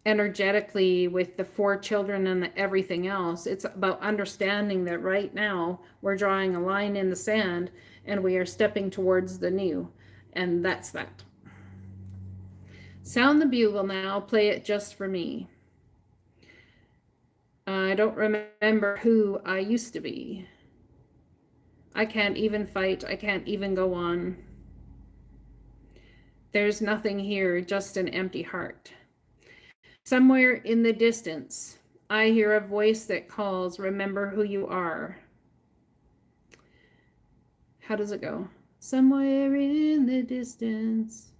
S1: energetically with the 4 children and everything else. It's about understanding that right now we're drawing a line in the sand and we are stepping towards the new. And that's that. Sound the bugle now. Play it just for me. I don't remember who I used to be. I can't even fight. I can't even go on. There's nothing here, just an empty heart. Somewhere in the distance, I hear a voice that calls, remember who you are. How does it go? Somewhere in the distance,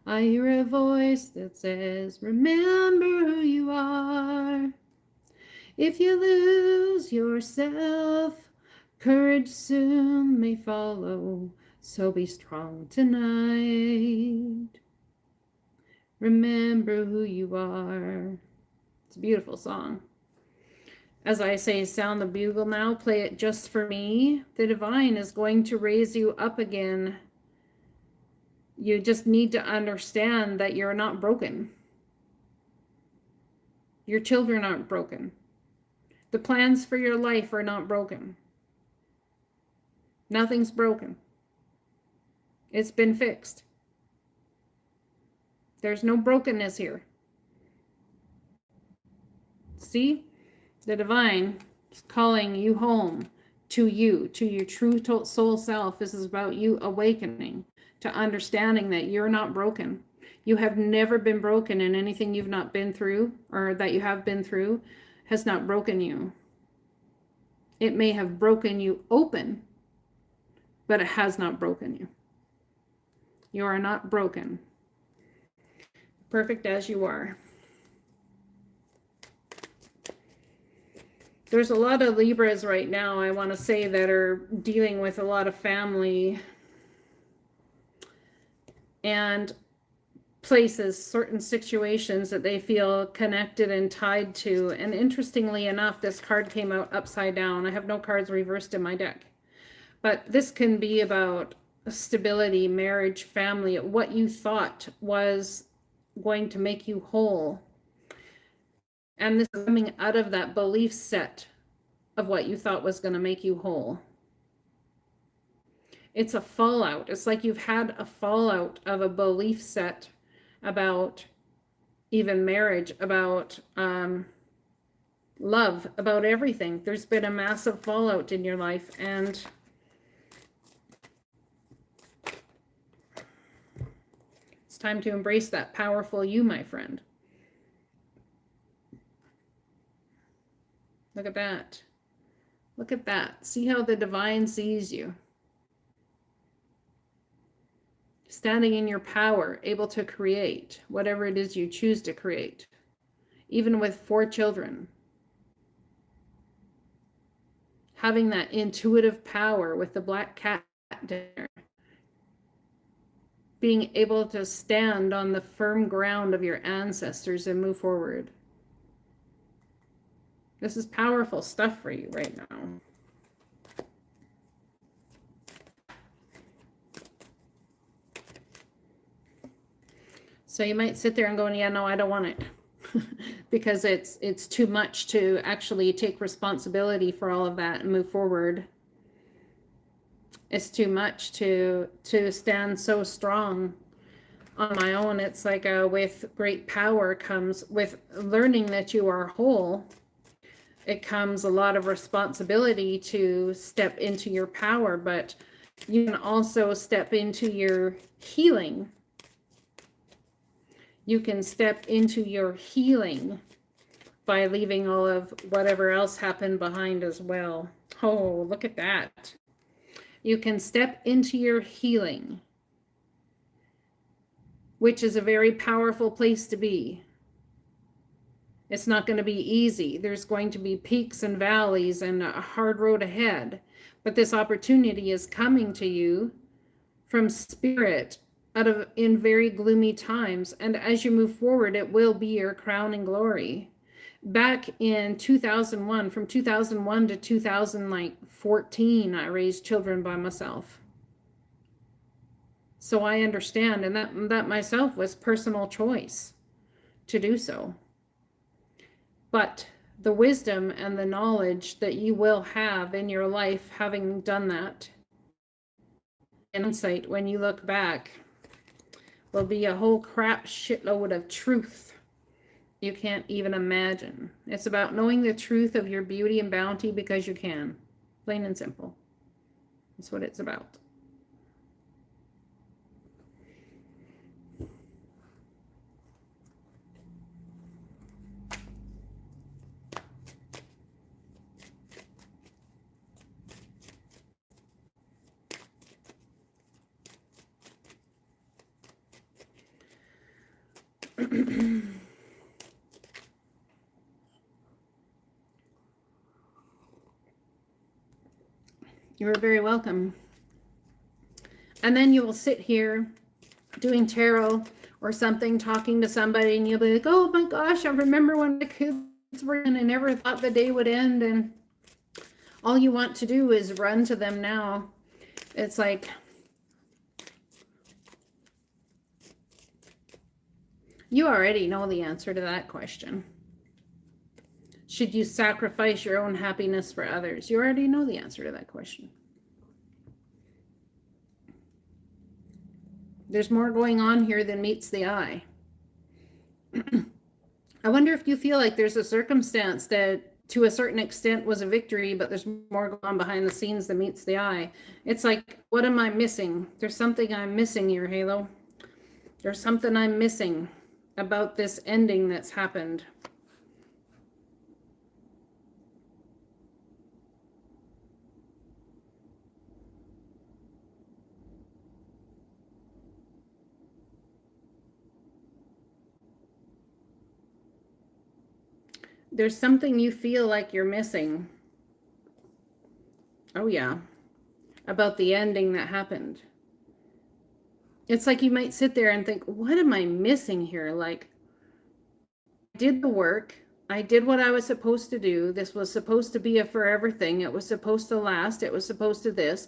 S1: I hear a voice that says, remember who you are. If you lose yourself, courage soon may follow. So be strong tonight. Remember who you are. It's a beautiful song. As I say, sound the bugle now, play it just for me. The divine is going to raise you up again. You just need to understand that you're not broken. Your children aren't broken. The plans for your life are not broken. Nothing's broken. It's been fixed. There's no brokenness here. See? The divine is calling you home to you, to your true soul self. This is about you awakening to understanding that you're not broken. You have never been broken, and anything you've not been through or that you have been through has not broken you. It may have broken you open, but it has not broken you. You are not broken. Perfect as you are. There's a lot of Libras right now, I want to say, that are dealing with a lot of family and places, certain situations that they feel connected and tied to. And interestingly enough, this card came out upside down. I have no cards reversed in my deck. But this can be about stability, marriage, family, what you thought was going to make you whole. And this is coming out of that belief set of what you thought was going to make you whole. It's a fallout. It's like you've had a fallout of a belief set about even marriage, about love, about everything. There's been a massive fallout in your life, and it's time to embrace that powerful you, my friend. Look at that. Look at that. See how the divine sees you. Standing in your power, able to create whatever it is you choose to create, even with 4 children. Having that intuitive power with the black cat dinner. Being able to stand on the firm ground of your ancestors and move forward. This is powerful stuff for you right now. So you might sit there and go, yeah, no, I don't want it. Because it's too much to actually take responsibility for all of that and move forward. It's too much to stand so strong on my own. It's like with great power comes, with learning that you are whole, it comes a lot of responsibility to step into your power, but you can also step into your healing. You can step into your healing by leaving all of whatever else happened behind as well. Oh, look at that. You can step into your healing, which is a very powerful place to be. It's not going to be easy. There's going to be peaks and valleys and a hard road ahead. But this opportunity is coming to you from spirit in very gloomy times. And as you move forward, it will be your crowning glory. Back in 2001, from 2001 to 2014, I raised children by myself. So I understand, and that myself was personal choice to do so. But the wisdom and the knowledge that you will have in your life, having done that, and insight when you look back, will be a whole crap shitload of truth you can't even imagine. It's about knowing the truth of your beauty and bounty because you can. Plain and simple. That's what it's about. You're very welcome. And then you will sit here doing tarot or something, talking to somebody, and you'll be like, oh my gosh, I remember when the kids were in, and I never thought the day would end. And all you want to do is run to them now. It's like, you already know the answer to that question. Should you sacrifice your own happiness for others? You already know the answer to that question. There's more going on here than meets the eye. I wonder if you feel like there's a circumstance that to a certain extent was a victory, but there's more going on behind the scenes than meets the eye. It's like, what am I missing? There's something I'm missing here, Halo. There's something I'm missing about this ending that's happened. There's something you feel like you're missing. Oh yeah. About the ending that happened. It's like you might sit there and think, what am I missing here? Like, I did the work. I did what I was supposed to do. This was supposed to be a forever thing. It was supposed to last. It was supposed to this.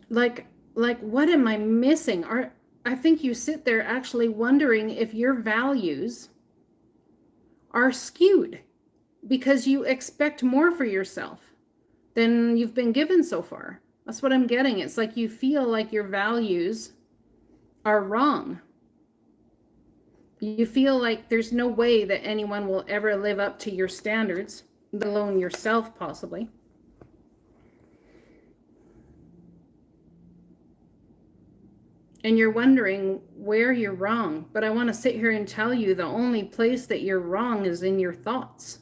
S1: Like what am I missing? I think you sit there actually wondering if your values are skewed because you expect more for yourself than you've been given so far. That's what I'm getting. It's like you feel like your values are wrong. You feel like there's no way that anyone will ever live up to your standards, let alone yourself possibly. And you're wondering where you're wrong. But I want to sit here and tell you the only place that you're wrong is in your thoughts.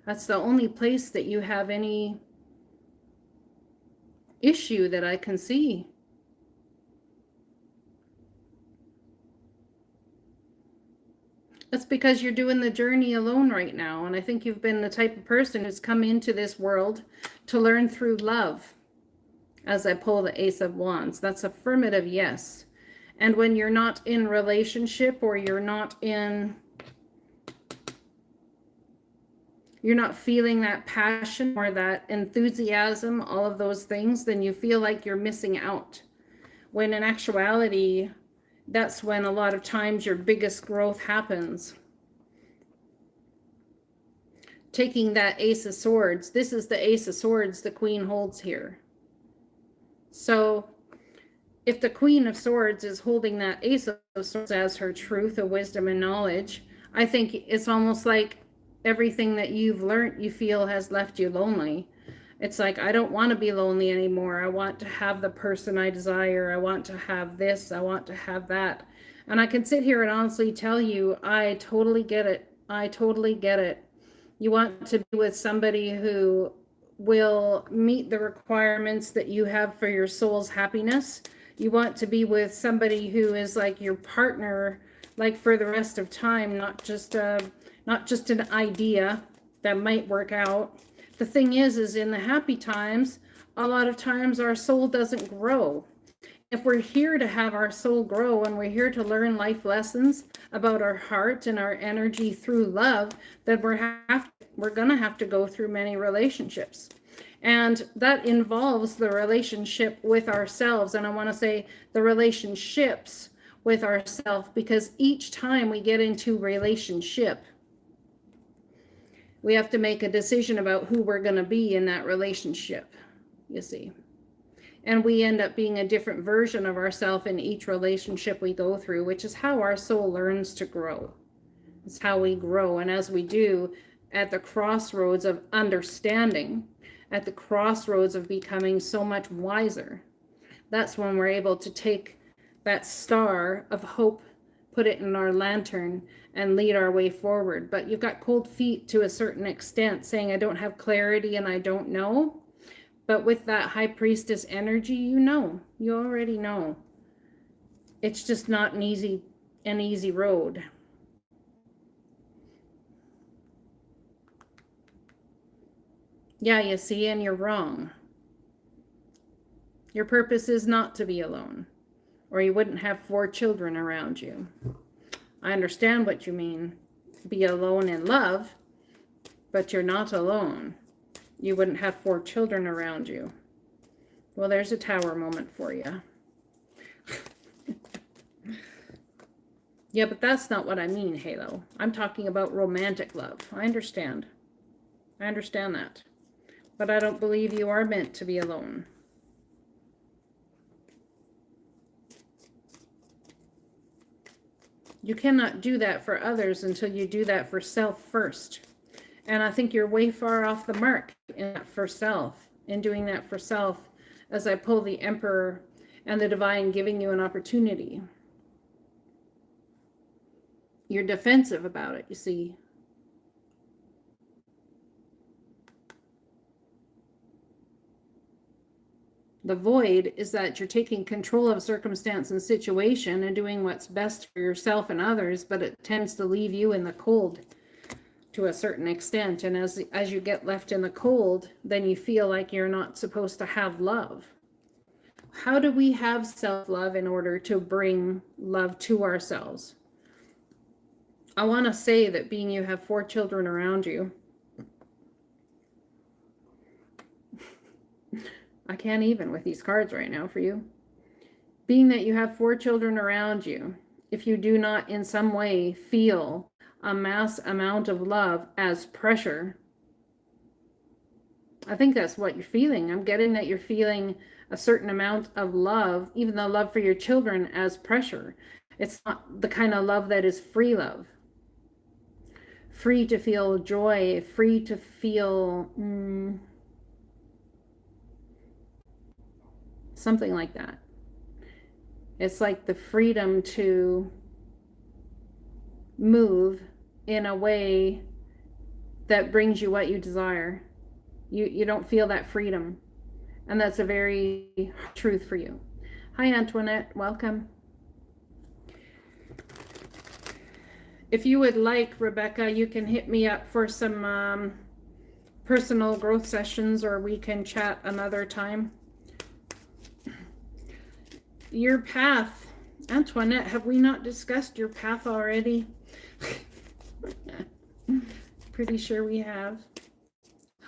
S1: That's the only place that you have any issue that I can see. That's because you're doing the journey alone right now. And I think you've been the type of person who's come into this world to learn through love. As I pull the Ace of Wands, that's affirmative, yes. And when you're not in relationship or you're not feeling that passion or that enthusiasm, all of those things, then you feel like you're missing out. When in actuality, that's when a lot of times your biggest growth happens. Taking that Ace of Swords, this is the Ace of Swords the Queen holds here. So if the Queen of Swords is holding that Ace of Swords as her truth of wisdom and knowledge, I think it's almost like everything that you've learned you feel has left you lonely. It's like, I don't want to be lonely anymore. I want to have the person I desire. I want to have this. I want to have that. And I can sit here and honestly tell you, I totally get it. I totally get it. You want to be with somebody who will meet the requirements that you have for your soul's happiness. You want to be with somebody who is like your partner, like for the rest of time, not just an idea that might work out. The thing is in the happy times, a lot of times our soul doesn't grow. If we're here to have our soul grow and we're here to learn life lessons about our heart and our energy through love, then we're gonna have to go through many relationships. And that involves the relationship with ourselves. And I want to say the relationships with ourselves, because each time we get into relationship, we have to make a decision about who we're going to be in that relationship, you see. And we end up being a different version of ourselves in each relationship we go through, which is how our soul learns to grow. It's how we grow. And as we do, at the crossroads of understanding, at the crossroads of becoming so much wiser, that's when we're able to take that star of hope, put it in our lantern, and lead our way forward. But you've got cold feet to a certain extent, saying, I don't have clarity and I don't know. But with that high priestess energy, you already know. It's just not an easy an easy road. Yeah, you see, and you're wrong. Your purpose is not to be alone, or you wouldn't have 4 children around you. I understand what you mean. Be alone in love, but you're not alone. You wouldn't have 4 children around you. Well, there's a tower moment for you. Yeah, but that's not what I mean, Halo. I'm talking about romantic love. I understand. I understand that. But I don't believe you are meant to be alone. You cannot do that for others until you do that for self first. And I think you're way far off the mark in that for self, in doing that for self, as I pull the Emperor and the Divine giving you an opportunity. You're defensive about it, you see. The void is that you're taking control of circumstance and situation and doing what's best for yourself and others, but it tends to leave you in the cold to a certain extent. And as you get left in the cold, then you feel like you're not supposed to have love. How do we have self-love in order to bring love to ourselves? I want to say that being you have 4 children around you, I can't even with these cards right now for you. Being that you have 4 children around you, if you do not in some way feel a mass amount of love as pressure, I think that's what you're feeling. I'm getting that you're feeling a certain amount of love, even the love for your children, as pressure. It's not the kind of love that is free love. Free to feel joy, free to feel something like that. It's like the freedom to move in a way that brings you what you desire. You don't feel that freedom. And that's a very truth for you. Hi, Antoinette. Welcome. If you would like, Rebecca, you can hit me up for some personal growth sessions, or we can chat another time. Your path. Antoinette, have we not discussed your path already? Pretty sure we have.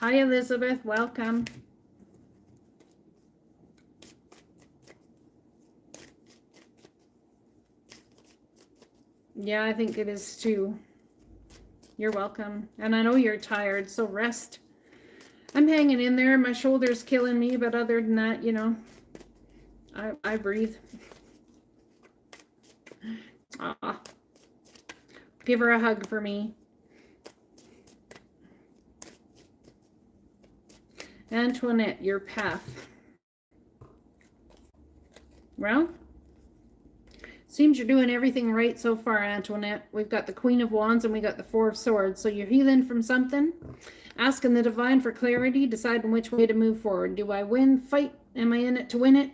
S1: Hi, Elizabeth. Welcome. Yeah, I think it is too. You're welcome. And I know you're tired, so rest. I'm hanging in there. My shoulder's killing me, but other than that, you know, I breathe. Give her a hug for me. Antoinette, your path. Well, seems you're doing everything right so far, Antoinette. We've got the Queen of Wands and we got the 4 of Swords. So you're healing from something, asking the Divine for clarity, deciding which way to move forward. Do I win, fight? Am I in it to win it?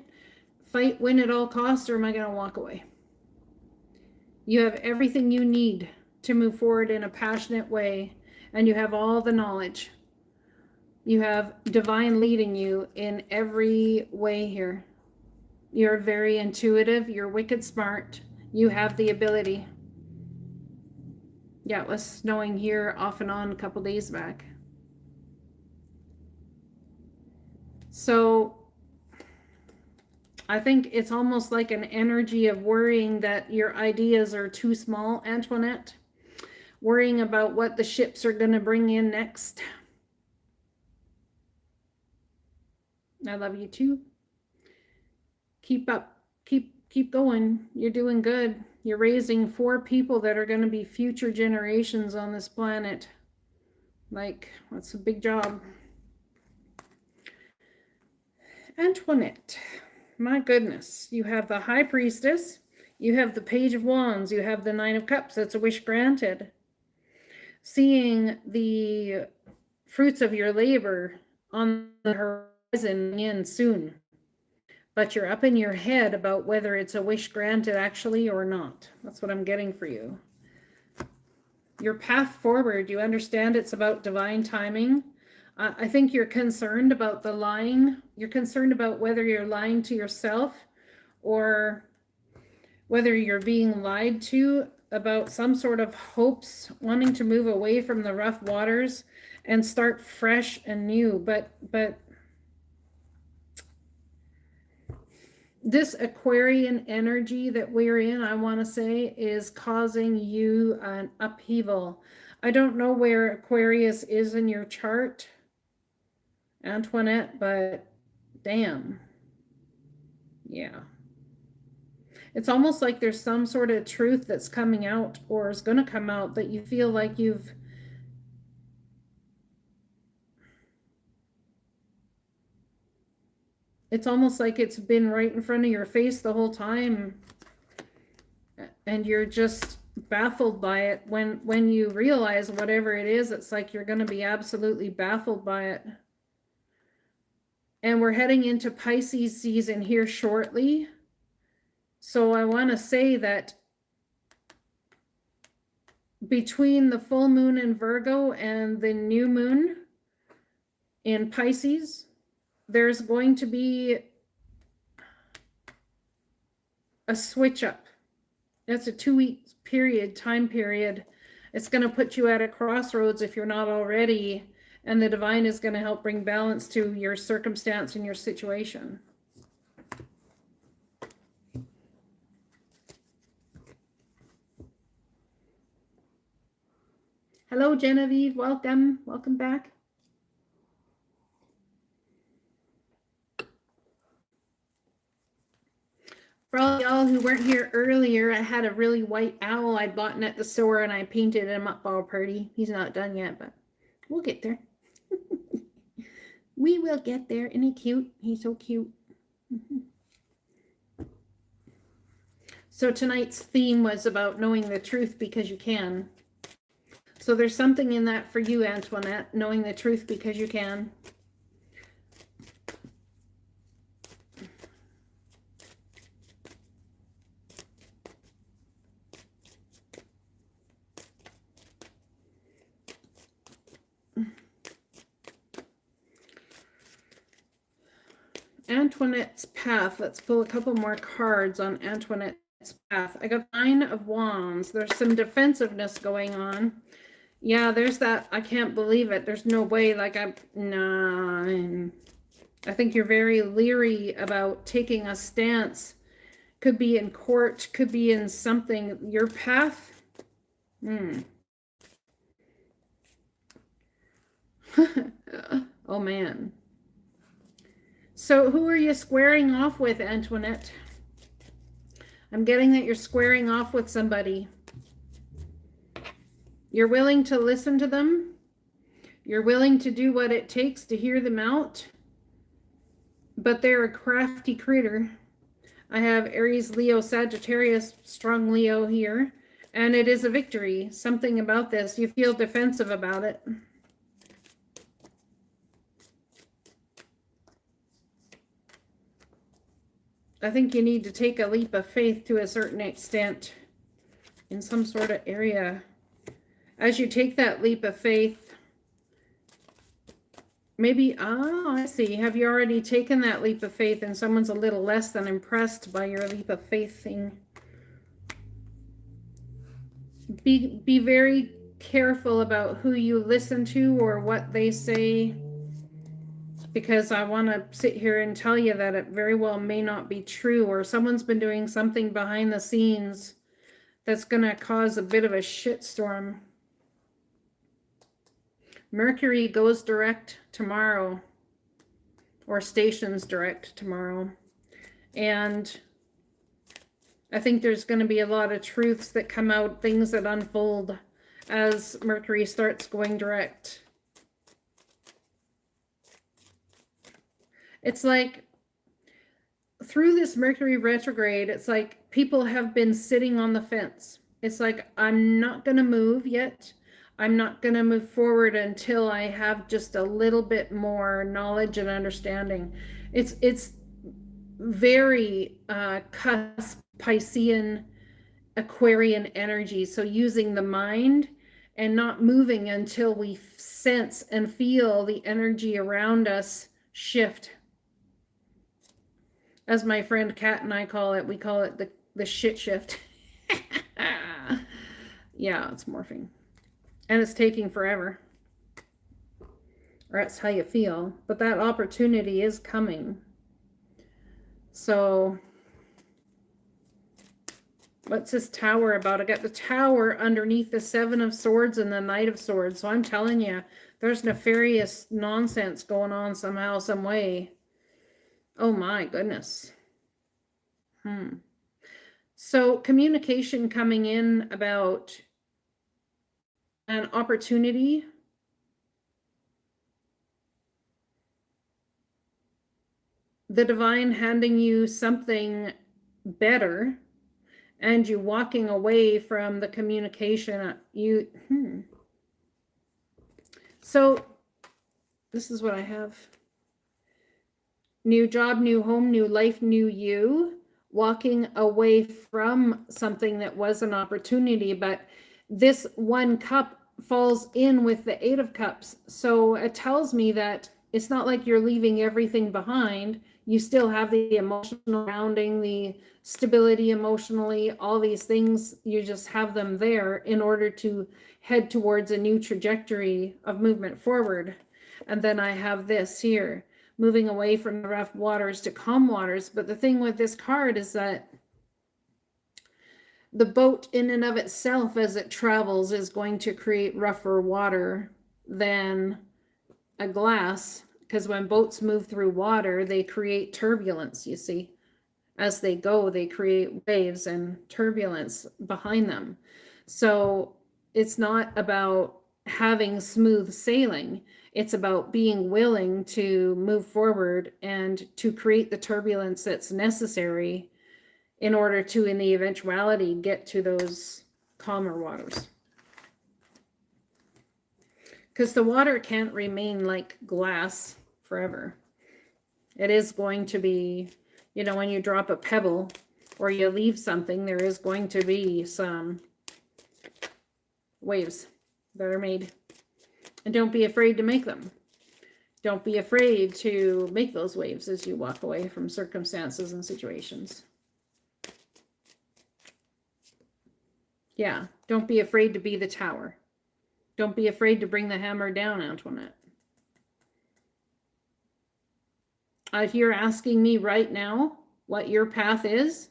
S1: Fight, win at all costs, or am I going to walk away? You have everything you need to move forward in a passionate way, and you have all the knowledge. You have Divine leading you in every way here. You're very intuitive. You're wicked smart. You have the ability. Yeah, it was snowing here off and on a couple days back. So I think it's almost like an energy of worrying that your ideas are too small, Antoinette. Worrying about what the ships are going to bring in next. I love you too. Keep up. Keep going. You're doing good. You're raising 4 people that are going to be future generations on this planet. Like, that's a big job. Antoinette, my goodness. You have the High Priestess. You have the Page of Wands. You have the 9 of Cups. That's a wish granted. Seeing the fruits of your labor on the horizon in soon. but you're up in your head about whether it's a wish granted actually or not. That's what I'm getting for you. Your path forward, you understand it's about divine timing. I think you're concerned about the lying. You're concerned about whether you're lying to yourself or whether you're being lied to about some sort of hopes, wanting to move away from the rough waters and start fresh and new. But this Aquarian energy that we're in, I want to say, is causing you an upheaval. I don't know where Aquarius is in your chart, Antoinette, but damn. Yeah. It's almost like there's some sort of truth that's coming out or is going to come out that you feel like you've it's almost like it's been right in front of your face the whole time and you're just baffled by it. When you realize whatever it is, it's like you're going to be absolutely baffled by it. And we're heading into Pisces season here shortly. So I want to say that between the full moon in Virgo and the new moon in Pisces, there's going to be a switch up. That's a 2-week period, time period. It's going to put you at a crossroads if you're not already, and the divine is going to help bring balance to your circumstance and your situation. Hello, Genevieve. Welcome. Welcome back. For all y'all who weren't here earlier, I had a really white owl I'd bought at the store and I painted him up all pretty. He's not done yet, but we'll get there. We will get there. Isn't he cute? He's so cute. So tonight's theme was about knowing the truth because you can. So there's something in that for you, Antoinette, knowing the truth because you can. Antoinette's path. Let's pull a couple more cards on Antoinette's path. I got 9 of Wands. There's some defensiveness going on. Yeah, there's that. I can't believe it. There's no way. Like, nah. I think you're very leery about taking a stance. Could be in court, could be in something. Your path. Oh, man. So who are you squaring off with, Antoinette? I'm getting that you're squaring off with somebody. You're willing to listen to them. You're willing to do what it takes to hear them out. But they're a crafty critter. I have Aries, Leo, Sagittarius, strong Leo here. And it is a victory. Something about this. You feel defensive about it. I think you need to take a leap of faith to a certain extent in some sort of area. As you take that leap of faith, maybe, I see. Have you already taken that leap of faith and someone's a little less than impressed by your leap of faith thing? Be very careful about who you listen to or what they say, because I want to sit here and tell you that it very well may not be true, or someone's been doing something behind the scenes that's going to cause a bit of a shitstorm. Mercury goes direct tomorrow, or stations direct tomorrow. And I think there's going to be a lot of truths that come out, things that unfold as Mercury starts going direct. It's like through this Mercury retrograde, it's like people have been sitting on the fence. It's like, I'm not going to move yet. I'm not going to move forward until I have just a little bit more knowledge and understanding. It's very cusp Piscean Aquarian energy. So using the mind and not moving until we sense and feel the energy around us shift. As my friend Kat and I call it, we call it the shit shift. Yeah, it's morphing. And it's taking forever. Or that's how you feel. But that opportunity is coming. So what's this tower about? I got the tower underneath the Seven of Swords and the Knight of Swords. So I'm telling you, there's nefarious nonsense going on somehow, some way. Oh my goodness. So communication coming in about an opportunity. The divine handing you something better and you walking away from the communication. So this is what I have. New job, new home, new life, new you. Walking away from something that was an opportunity, but this one cup falls in with the Eight of Cups. So it tells me that it's not like you're leaving everything behind. You still have the emotional grounding, the stability emotionally, all these things. You just have them there in order to head towards a new trajectory of movement forward. And then I have this here, moving away from the rough waters to calm waters. But the thing with this card is that the boat in and of itself as it travels is going to create rougher water than a glass, because when boats move through water, they create turbulence, you see. As they go, they create waves and turbulence behind them. So it's not about having smooth sailing. It's about being willing to move forward and to create the turbulence that's necessary in order to, in the eventuality, get to those calmer waters. Because the water can't remain like glass forever. It is going to be, you know, when you drop a pebble or you leave something, there is going to be some waves that are made. And don't be afraid to make them. Don't be afraid to make those waves as you walk away from circumstances and situations. Yeah, don't be afraid to be the tower. Don't be afraid to bring the hammer down, Antoinette. If you're asking me right now what your path is,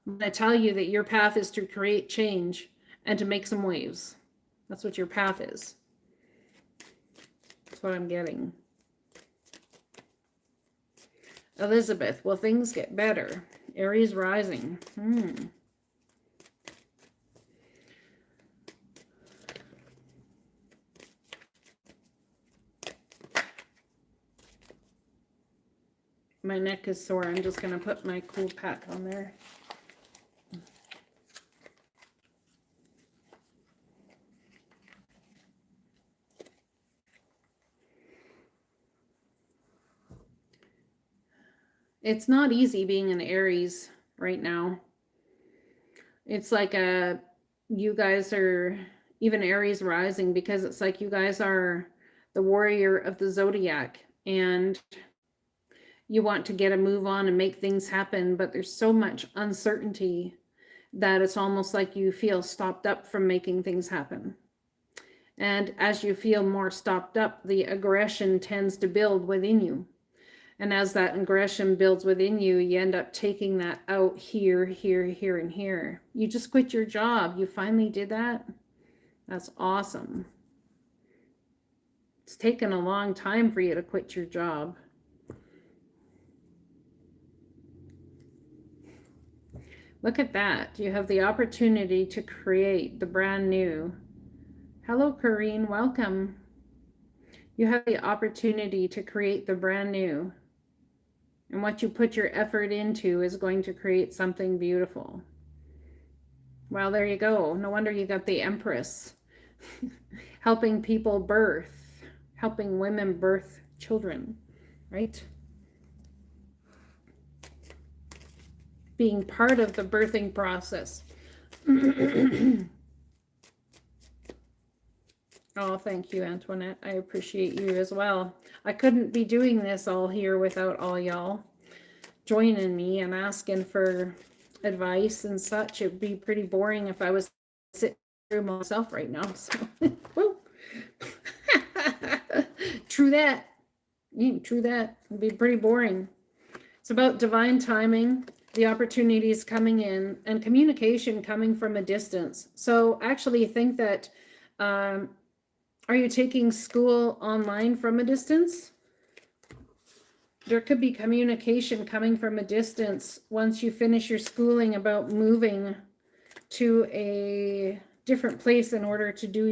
S1: I'm going to tell you that your path is to create change and to make some waves. That's what your path is. That's what I'm getting. Elizabeth, will things get better? Aries rising. My neck is sore. I'm just going to put my cool pack on there. It's not easy being an Aries right now. It's like you guys are even Aries rising, because it's like you guys are the warrior of the zodiac and you want to get a move on and make things happen, but there's so much uncertainty that it's almost like you feel stopped up from making things happen. And as you feel more stopped up, the aggression tends to build within you. And as that aggression builds within you, you end up taking that out here, here, here, and here. You just quit your job. You finally did that. That's awesome. It's taken a long time for you to quit your job. Look at that. You have the opportunity to create the brand new. Hello, Karine. Welcome. You have the opportunity to create the brand new. And what you put your effort into is going to create something beautiful. Well, there you go. No wonder you got the Empress. Helping people birth. Helping women birth children. Right? being part of the birthing process. Oh, thank you, Antoinette. I appreciate you as well. I couldn't be doing this all here without all y'all joining me and asking for advice and such. It'd be pretty boring if I was sitting through myself right now. So, woo. True that. True that. It'd be pretty boring. It's about divine timing, the opportunities coming in, and communication coming from a distance. So actually think that, are you taking school online from a distance? There could be communication coming from a distance once you finish your schooling about moving to a different place in order to do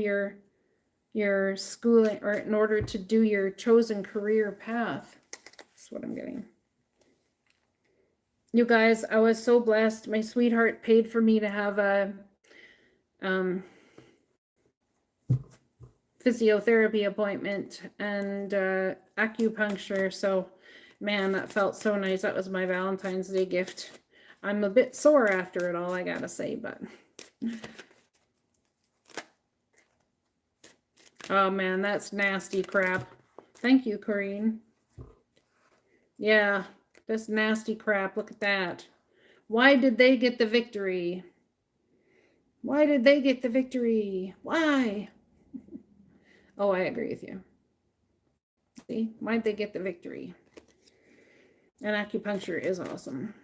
S1: your schooling, or in order to do your chosen career path. That's what I'm getting. You guys, I was so blessed. My sweetheart paid for me to have a physiotherapy appointment and acupuncture. So, man, that felt so nice. That was my Valentine's Day gift. I'm a bit sore after it all, I gotta say, but oh man, that's nasty crap. Thank you, Karine. Yeah, that's nasty crap. Look at that. Why did they get the victory? Why did they get the victory? Why? Oh, I agree with you. See, why'd they get the victory? And acupuncture is awesome.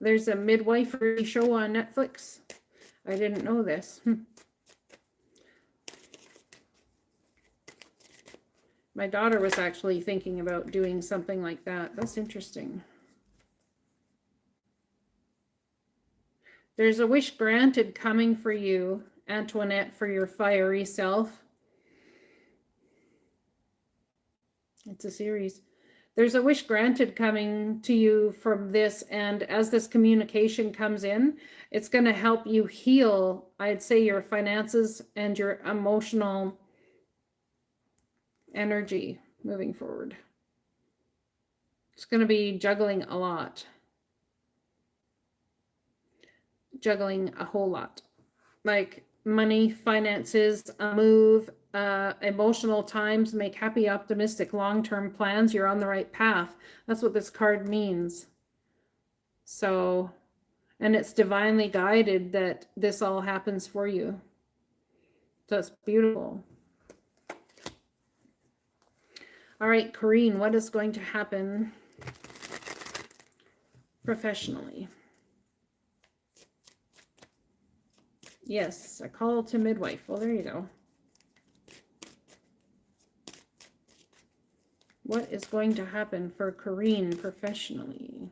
S1: There's a midwifery show on Netflix. I didn't know this. My daughter was actually thinking about doing something like that. That's interesting. There's a wish granted coming for you, Antoinette, for your fiery self. It's a series. There's a wish granted coming to you from this, and as this communication comes in, it's going to help you heal, I'd say, your finances and your emotional energy moving forward. It's going to be juggling a lot. Juggling a whole lot. Like money, finances, a move, emotional times, make happy, optimistic, long-term plans. You're on the right path. That's what this card means. So, and it's divinely guided that this all happens for you. So it's beautiful. All right, Karine, what is going to happen professionally? Yes, a call to midwife. Well, there you go. What is going to happen for Karine professionally?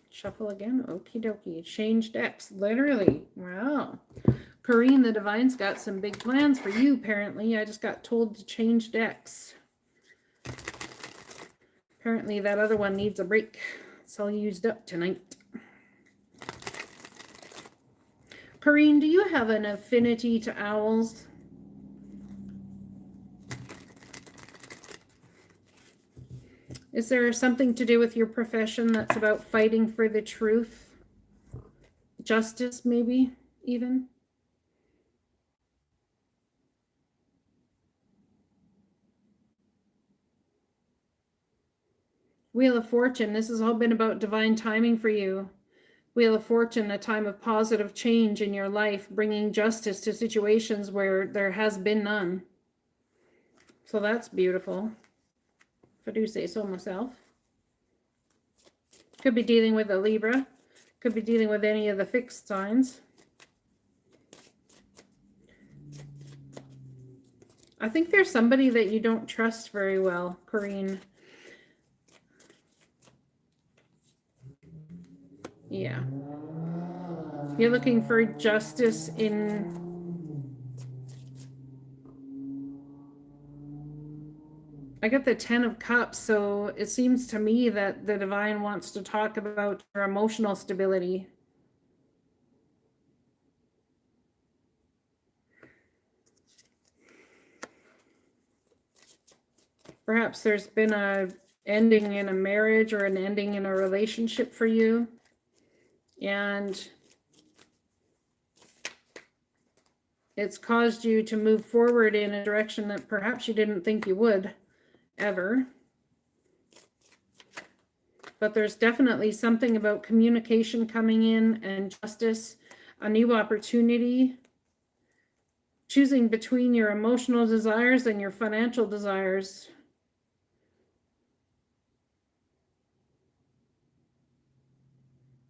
S1: Shuffle again. Okie dokie. Change decks. Literally. Wow. Karine, the Divine's got some big plans for you, apparently. I just got told to change decks. Apparently that other one needs a break. It's all used up tonight. Karine, do you have an affinity to owls? Is there something to do with your profession that's about fighting for the truth? Justice, maybe, even? Wheel of Fortune, this has all been about divine timing for you. Wheel of Fortune, a time of positive change in your life, bringing justice to situations where there has been none. So that's beautiful, if I do say so myself. Could be dealing with a Libra. Could be dealing with any of the fixed signs. I think there's somebody that you don't trust very well, Karine. Yeah. You're looking for justice in... I got the 10 of Cups, so it seems to me that the Divine wants to talk about your emotional stability. Perhaps there's been a ending in a marriage or an ending in a relationship for you. And it's caused you to move forward in a direction that perhaps you didn't think you would ever. But there's definitely something about communication coming in and justice, a new opportunity, choosing between your emotional desires and your financial desires.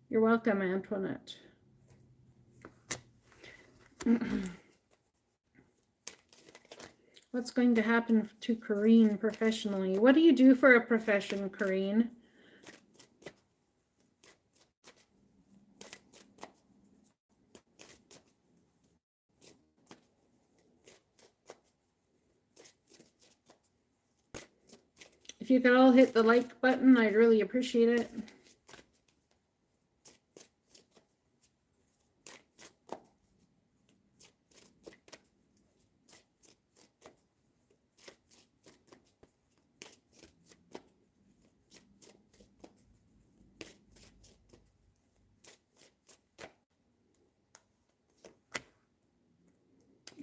S1: You're welcome, Antoinette. What's going to happen to Karine professionally? What do you do for a profession, Karine? If you could all hit the like button, I'd really appreciate it.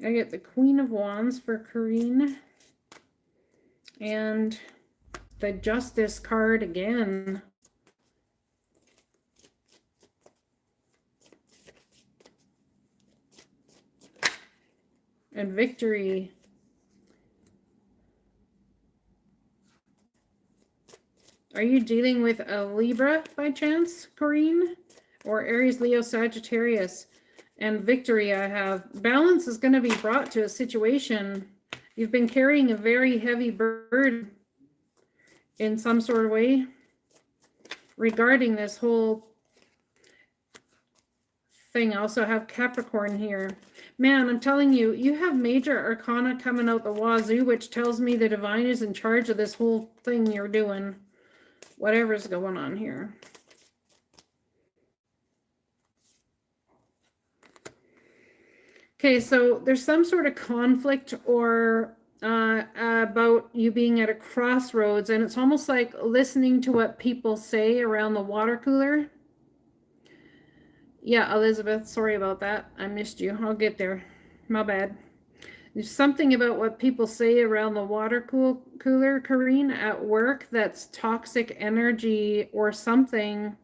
S1: I get the Queen of Wands for Karine. And the Justice card again. And Victory. Are you dealing with a Libra by chance, Karine? Or Aries, Leo, Sagittarius? And Victory, I have. Balance is going to be brought to a situation. You've been carrying a very heavy burden in some sort of way regarding this whole thing. I also have Capricorn here. Man, I'm telling you, you have major arcana coming out the wazoo, which tells me the divine is in charge of this whole thing you're doing. Whatever's going on here. Okay, so there's some sort of conflict or about you being at a crossroads, and it's almost like listening to what people say around the water cooler. Yeah, Elizabeth, sorry about that. I missed you. I'll get there. My bad. There's something about what people say around the water cooler, Karine, at work that's toxic energy or something.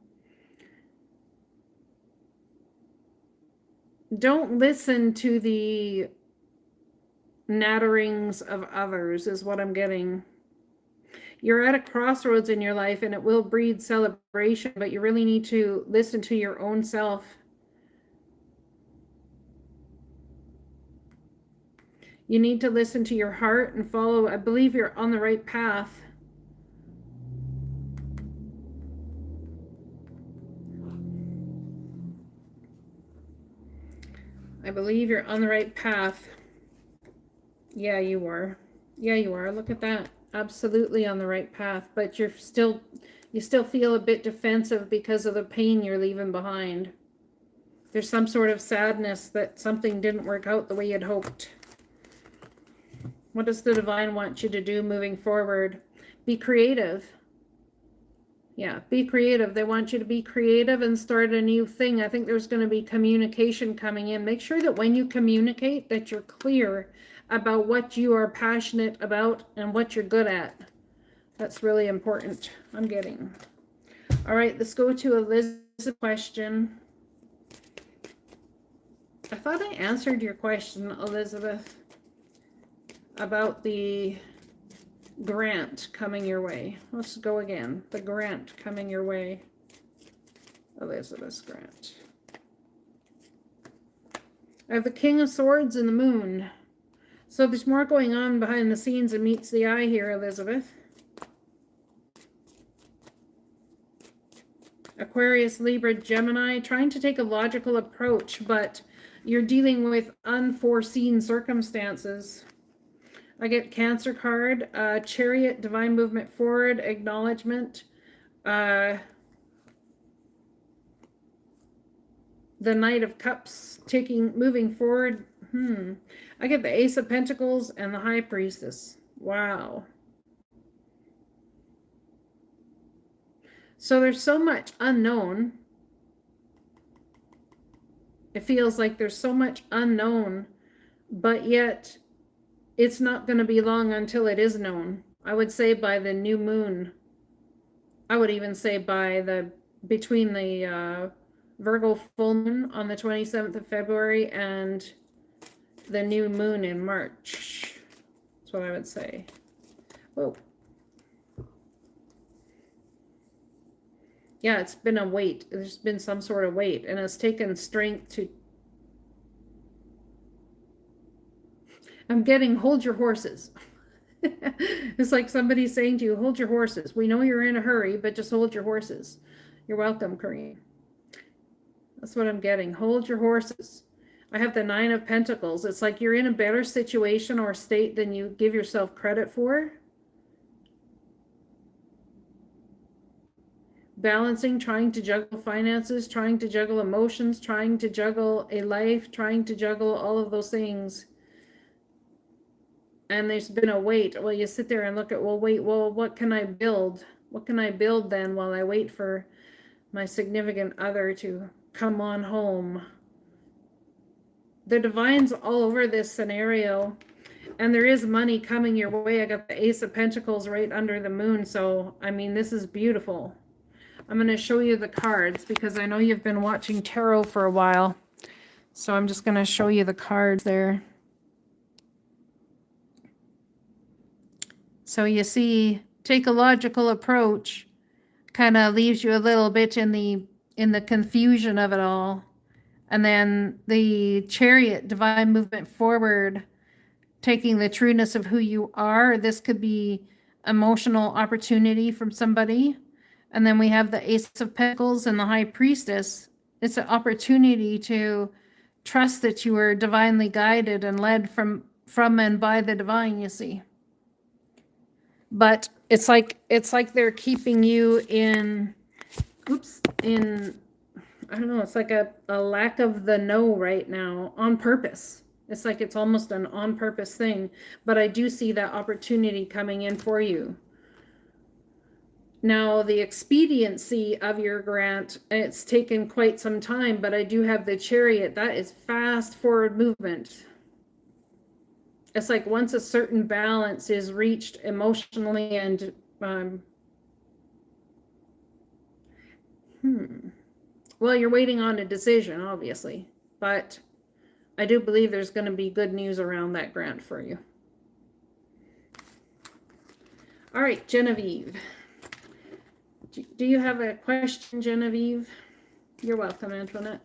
S1: Don't listen to the natterings of others is what I'm getting. You're at a crossroads in your life and it will breed celebration, but you really need to listen to your own self. You need to listen to your heart and follow. I believe you're on the right path. I believe you're on the right path. Yeah, you are. Yeah, you are. Look at that. Absolutely on the right path, but you still feel a bit defensive because of the pain you're leaving behind. There's some sort of sadness that something didn't work out the way you'd hoped. What does the divine want you to do moving forward? Be creative. Yeah, be creative. They want you to be creative and start a new thing. I think there's going to be communication coming in. Make sure that when you communicate that you're clear about what you are passionate about and what you're good at. That's really important. I'm getting. All right, let's go to Elizabeth's question. I thought I answered your question, Elizabeth, about the grant coming your way. Let's go again. The grant coming your way. Elizabeth's grant. I have the King of Swords and the Moon. So there's more going on behind the scenes than meets the eye here, Elizabeth. Aquarius, Libra, Gemini, trying to take a logical approach, but you're dealing with unforeseen circumstances. I get Cancer card, Chariot, Divine Movement Forward, Acknowledgement, the Knight of Cups, moving forward. I get the Ace of Pentacles and the High Priestess. Wow. So there's so much unknown. It feels like there's so much unknown, but yet it's not going to be long until it is known. I would say by the new moon. I would even say between the Virgo full moon on the 27th of February and the new moon in March. That's what I would say. Whoa. Yeah, it's been a wait. There's been some sort of wait, and it's taken strength to. I'm getting hold your horses. It's like somebody saying to you, hold your horses. We know you're in a hurry, but just hold your horses. You're welcome, Karine. That's what I'm getting. Hold your horses. I have the 9 of Pentacles. It's like you're in a better situation or state than you give yourself credit for. Balancing, trying to juggle finances, trying to juggle emotions, trying to juggle a life, trying to juggle all of those things. And there's been a wait. Well, you sit there and look at, well, wait, well, what can I build? What can I build then while I wait for my significant other to come on home? The divine's all over this scenario, and there is money coming your way. I got the Ace of Pentacles right under the moon, so I mean, this is beautiful. I'm going to show you the cards because I know you've been watching tarot for a while, so I'm just going to show you the cards there. So you see, take a logical approach kind of leaves you a little bit in the confusion of it all. And then the Chariot, divine movement forward, taking the trueness of who you are. This could be emotional opportunity from somebody. And then we have the Ace of Pentacles and the High Priestess. It's an opportunity to trust that you are divinely guided and led from and by the divine, you see. But it's like they're keeping you in I don't know, it's like a lack of the know right now on purpose. It's like it's almost an on purpose thing, but I do see that opportunity coming in for you. Now, the expediency of your grant, it's taken quite some time, but I do have the Chariot. That is fast forward movement. It's like once a certain balance is reached emotionally and well, you're waiting on a decision, obviously, but I do believe there's going to be good news around that grant for you. All right, Genevieve. Do you have a question, Genevieve? You're welcome, Antoinette.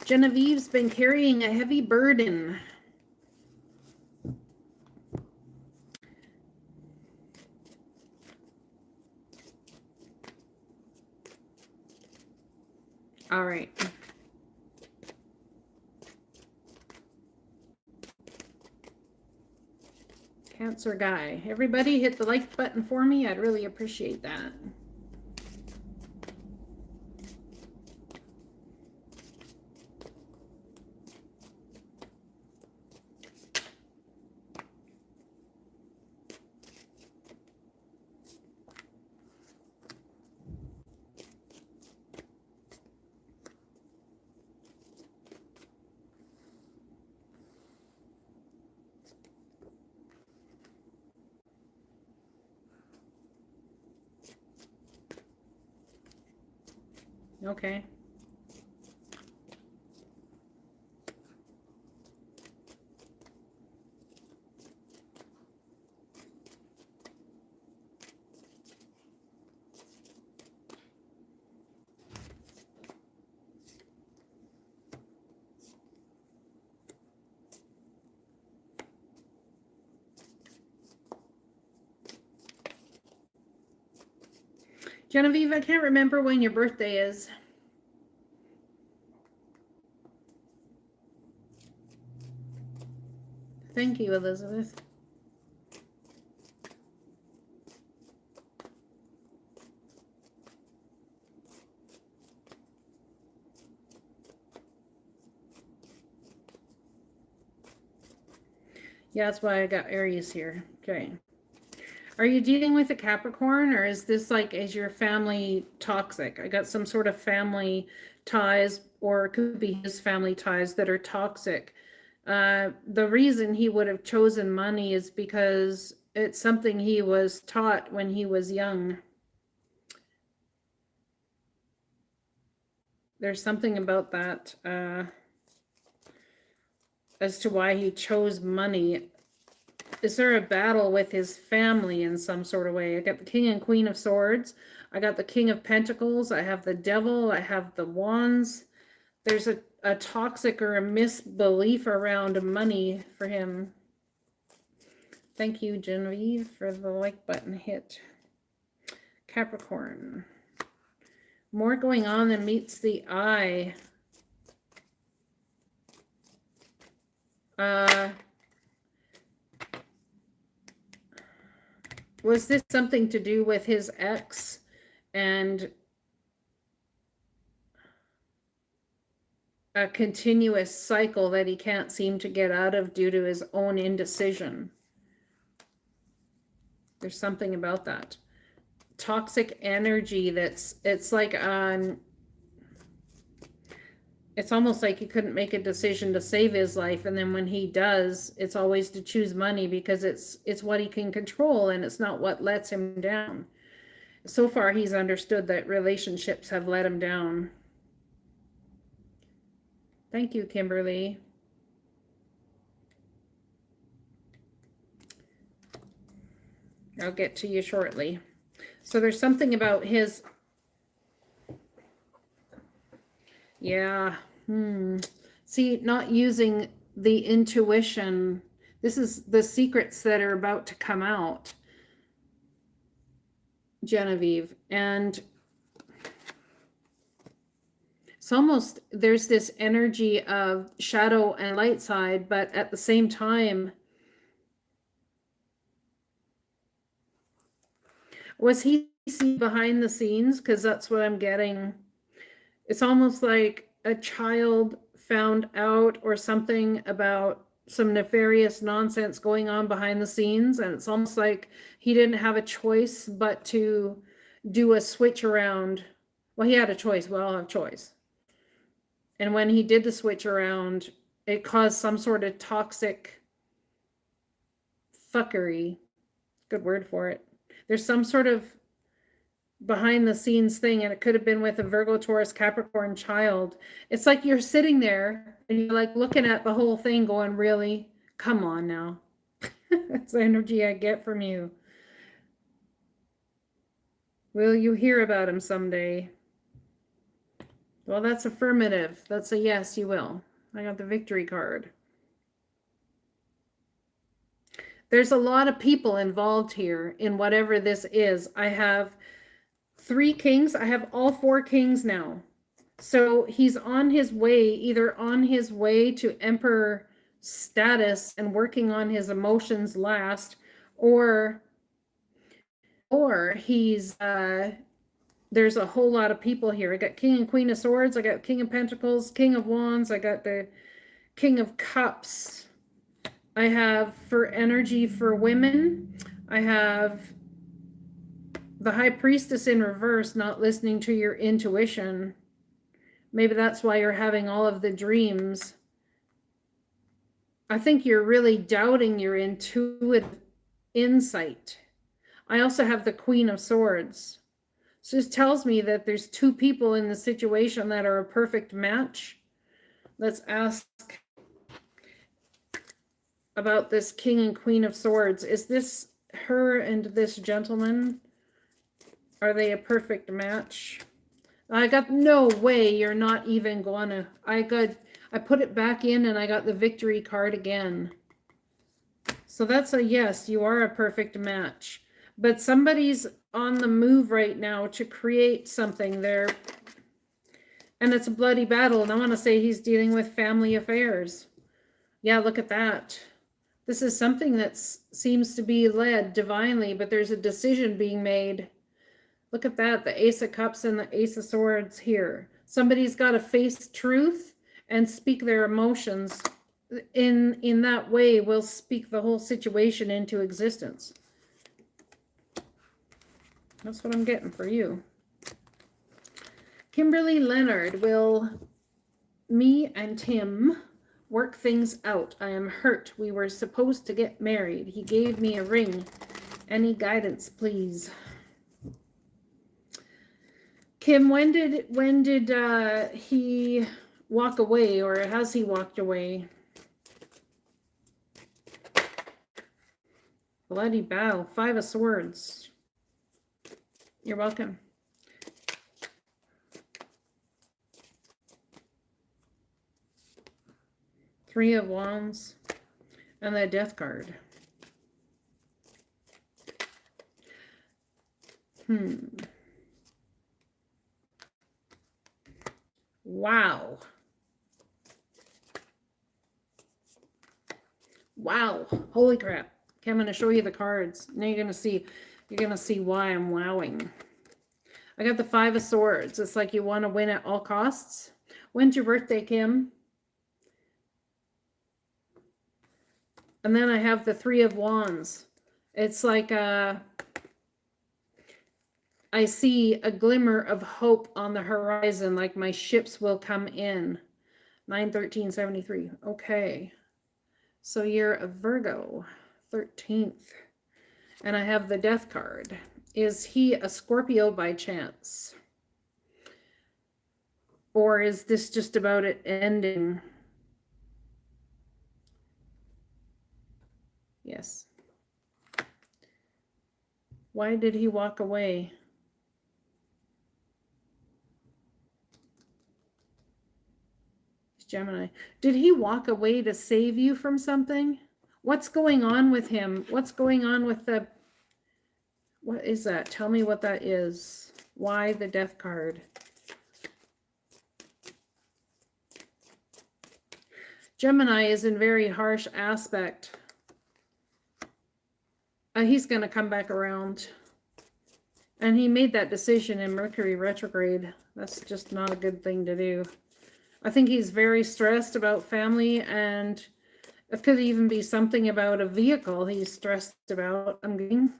S1: Genevieve's been carrying a heavy burden. All right. Cancer guy. Everybody hit the like button for me. I'd really appreciate that. Okay. Genevieve, I can't remember when your birthday is. Thank you, Elizabeth. Yeah, that's why I got Aries here. Okay. Are you dealing with a Capricorn, or is this like, is your family toxic? I got some sort of family ties, or it could be his family ties that are toxic. The reason he would have chosen money is because it's something he was taught when he was young. There's something about that as to why he chose money. Is there a battle with his family in some sort of way? I got the King and Queen of Swords. I got the King of Pentacles. I have the Devil. I have the Wands. There's a toxic or a misbelief around money for him. Thank you, Genevieve, for the like button hit. Capricorn. More going on than meets the eye. Was this something to do with his ex and a continuous cycle that he can't seem to get out of due to his own indecision? There's something about that. Toxic energy it's like it's almost like he couldn't make a decision to save his life, and then when he does, it's always to choose money because it's what he can control and it's not what lets him down. So far he's understood that relationships have let him down. Thank you, Kimberly. I'll get to you shortly. So there's something about his, yeah, see, not using the intuition. This is the secrets that are about to come out, Genevieve. And it's almost, there's this energy of shadow and light side, but at the same time, was he behind the scenes? Because that's what I'm getting. It's almost like a child found out or something about some nefarious nonsense going on behind the scenes, and it's almost like he didn't have a choice but to do a switch around. Well, he had a choice. We all have choice. And when he did the switch around, it caused some sort of toxic fuckery. Good word for it. There's some sort of behind the scenes thing, and it could have been with a Virgo, Taurus, Capricorn child. It's like you're sitting there and you're like looking at the whole thing going, really? Come on now. That's the energy I get from you. Will you hear about him someday? Well, that's affirmative. That's a yes, you will. I got the victory card. There's a lot of people involved here in whatever this is. I have 3 kings. I have all 4 kings now. So he's on his way, either on his way to emperor status and working on his emotions last, or he's there's a whole lot of people here. I got King and Queen of Swords, I got King of Pentacles, King of Wands, I got the King of Cups. I have, for energy for women, I have the High Priestess in reverse, not listening to your intuition. Maybe that's why you're having all of the dreams. I think you're really doubting your intuitive insight. I also have the Queen of Swords. So this tells me that there's 2 people in the situation that are a perfect match. Let's ask about this King and Queen of Swords. Is this her and this gentleman? Are they a perfect match? I got, no way you're not even gonna. I put it back in and I got the victory card again. So that's a yes, you are a perfect match. But somebody's on the move right now to create something there. And it's a bloody battle. And I want to say he's dealing with family affairs. Yeah, look at that. This is something that seems to be led divinely, but there's a decision being made. Look at that, the Ace of Cups and the Ace of Swords here. Somebody's got to face truth and speak their emotions. In that way, we'll speak the whole situation into existence. That's what I'm getting for you. Kimberly Leonard, will me and Tim work things out? I am hurt. We were supposed to get married. He gave me a ring. Any guidance, please? Kim, when did he walk away, or has he walked away? Bloody bow. 5 of Swords. You're welcome. Three of Wands and the Death card. Wow. Wow. Holy crap. Okay, I'm going to show you the cards. Now you're going to see why I'm wowing. I got the 5 of Swords. It's like you want to win at all costs. When's your birthday, Kim? And then I have the 3 of Wands. It's like I see a glimmer of hope on the horizon, like my ships will come in. 9/13/73. Okay. So you're a Virgo, 13th. And I have the Death card. Is he a Scorpio by chance? Or is this just about it ending? Yes. Why did he walk away? Gemini. Did he walk away to save you from something? What's going on with him? What's going on with the... What is that? Tell me what that is. Why the Death card? Gemini is in very harsh aspect. He's going to come back around. And he made that decision in Mercury retrograde. That's just not a good thing to do. I think he's very stressed about family, and it could even be something about a vehicle he's stressed about, I'm getting.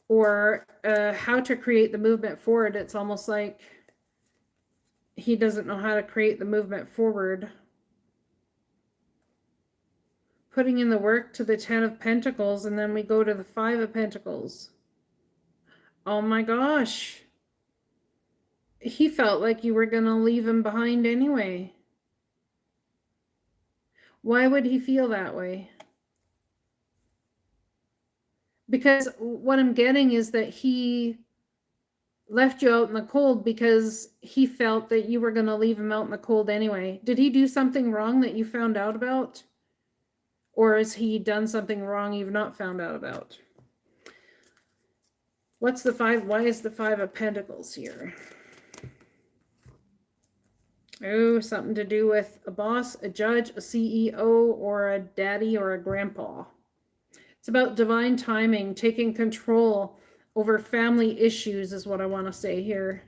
S1: Or how to create the movement forward. It's almost like he doesn't know how to create the movement forward. Putting in the work to the 10 of Pentacles, and then we go to the 5 of Pentacles. Oh my gosh. He felt like you were going to leave him behind anyway. Why would he feel that way? Because what I'm getting is that he left you out in the cold because he felt that you were going to leave him out in the cold anyway. Did he do something wrong that you found out about? Or has he done something wrong you've not found out about? What's the 5? Why is the 5 of Pentacles here? Oh, something to do with a boss, a judge, a CEO, or a daddy or a grandpa. It's about divine timing, taking control over family issues is what I want to say here.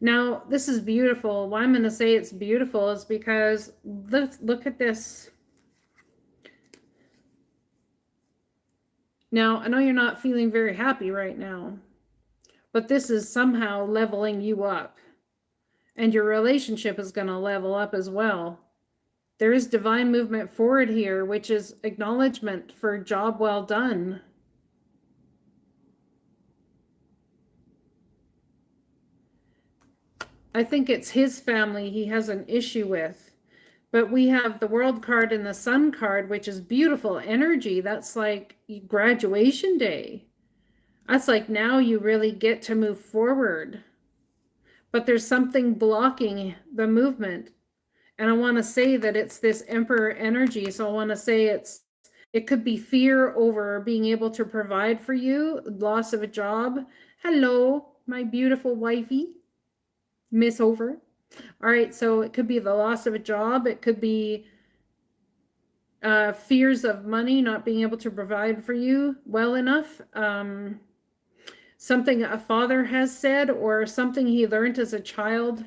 S1: Now, this is beautiful. Why I'm going to say it's beautiful is because let's look at this. Now, I know you're not feeling very happy right now, but this is somehow leveling you up. And your relationship is going to level up as well. There is divine movement forward here, which is acknowledgement for job well done. I think it's his family he has an issue with. But we have the World card and the Sun card, which is beautiful energy. That's like graduation day. That's like now you really get to move forward. But there's something blocking the movement. And I want to say that it's this Emperor energy. So I want to say it could be fear over being able to provide for you, loss of a job. Hello, my beautiful wifey, Miss Over. All right, so it could be the loss of a job. It could be fears of money, not being able to provide for you well enough. Something a father has said or something he learned as a child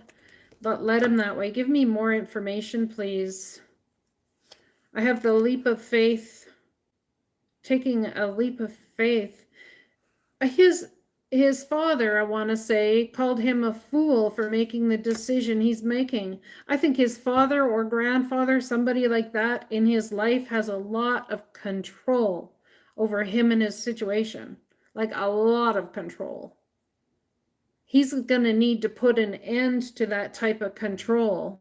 S1: that led him that way. Give me more information, please. I have the leap of faith, taking a leap of faith. His father, I want to say, called him a fool for making the decision he's making. I think his father or grandfather, somebody like that in his life, has a lot of control over him and his situation. Like a lot of control. He's going to need to put an end to that type of control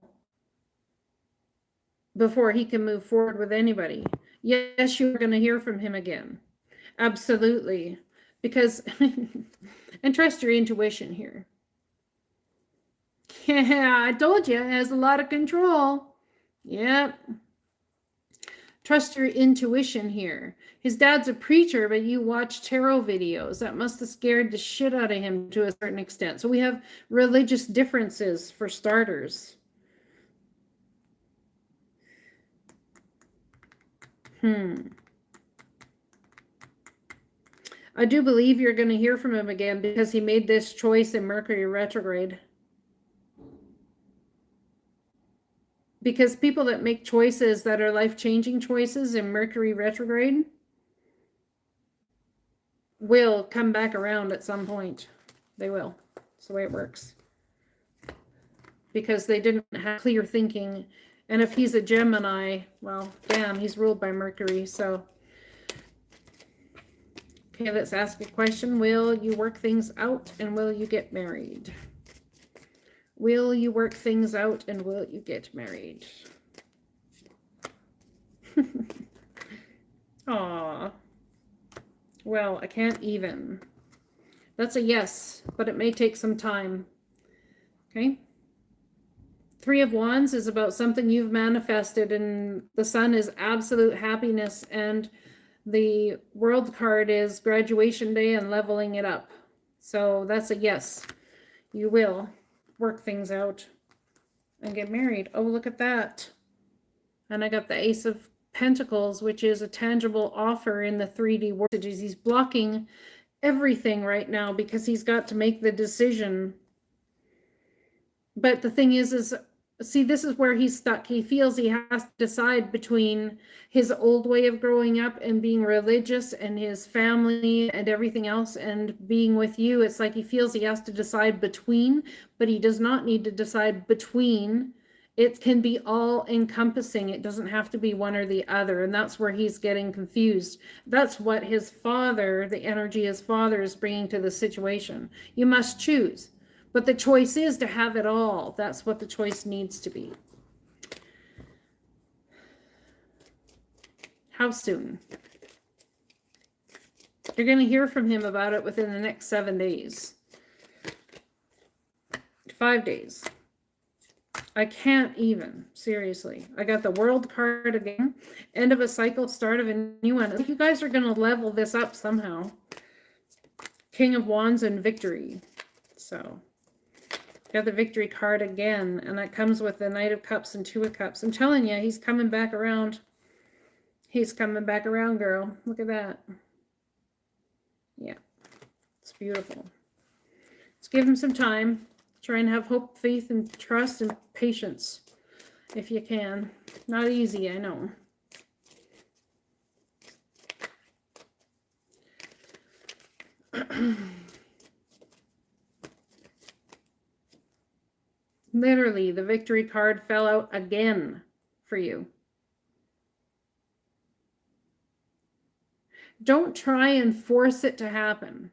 S1: before he can move forward with anybody. Yes, you're going to hear from him again. Absolutely. Because, and trust your intuition here. Yeah, I told you, it has a lot of control. Yep. Trust your intuition here. His dad's a preacher, but you watch tarot videos. That must have scared the shit out of him to a certain extent. So we have religious differences for starters. I do believe you're going to hear from him again because he made this choice in Mercury retrograde. Because people that make choices that are life-changing choices in Mercury retrograde will come back around at some point. They will. That's the way it works. Because they didn't have clear thinking. And if he's a Gemini, well, damn, he's ruled by Mercury. So, okay, let's ask a question. Will you work things out and will you get married? Will you work things out and will you get married? Aw. Well, I can't even. That's a yes, but it may take some time. Okay. Three of Wands is about something you've manifested, and the Sun is absolute happiness, and the World card is graduation day and leveling it up. So that's a yes. You will work things out and get married. Oh, look at that. And I got the Ace of Pentacles, which is a tangible offer in the 3D world. He's blocking everything right now because he's got to make the decision. But the thing is see, this is where he's stuck. He feels he has to decide between his old way of growing up and being religious and his family and everything else and being with you. It's like he feels he has to decide between, but he does not need to decide between. It can be all encompassing. It doesn't have to be one or the other. And that's where he's getting confused. That's what his father, the energy his father is bringing to the situation. You must choose. But the choice is to have it all. That's what the choice needs to be. How soon? You're going to hear from him about it within the next 7 days. 5 days. I can't even. Seriously. I got the World card again. End of a cycle, start of a new one. You guys are going to level this up somehow. King of Wands and victory. So... got the victory card again, and that comes with the Knight of Cups and Two of Cups. I'm telling you, he's coming back around. He's coming back around, girl. Look at that. Yeah, it's beautiful. Let's give him some time. Try and have hope, faith, and trust, and patience, if you can. Not easy, I know. Literally, the victory card fell out again for you. Don't try and force it to happen.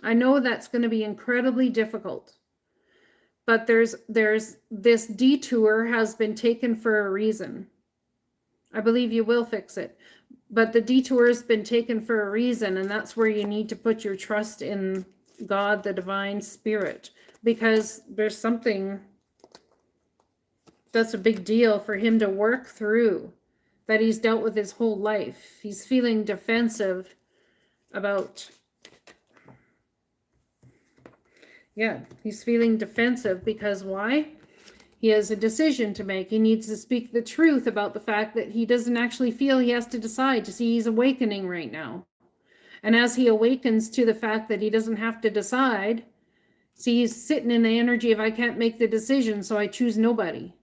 S1: I know that's going to be incredibly difficult. But there's this detour has been taken for a reason. I believe you will fix it. But the detour has been taken for a reason, and that's where you need to put your trust in God, the divine spirit. Because there's something that's a big deal for him to work through that he's dealt with his whole life. He's feeling defensive about, Yeah, he's feeling defensive because why? He has a decision to make. He needs to speak the truth about the fact that he doesn't actually feel he has to decide. To see, he's awakening right now. And as he awakens to the fact that he doesn't have to decide, see, he's sitting in the energy of I can't make the decision, so I choose nobody.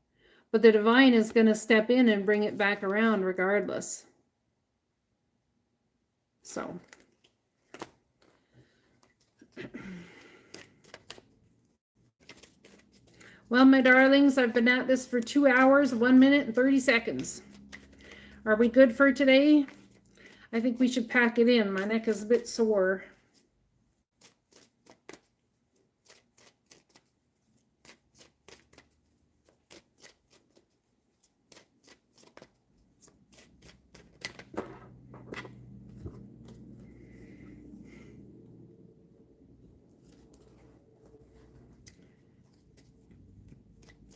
S1: But the divine is going to step in and bring it back around regardless. So. Well, my darlings, I've been at this for 2 hours, 1 minute and 30 seconds. Are we good for today? I think we should pack it in. My neck is a bit sore.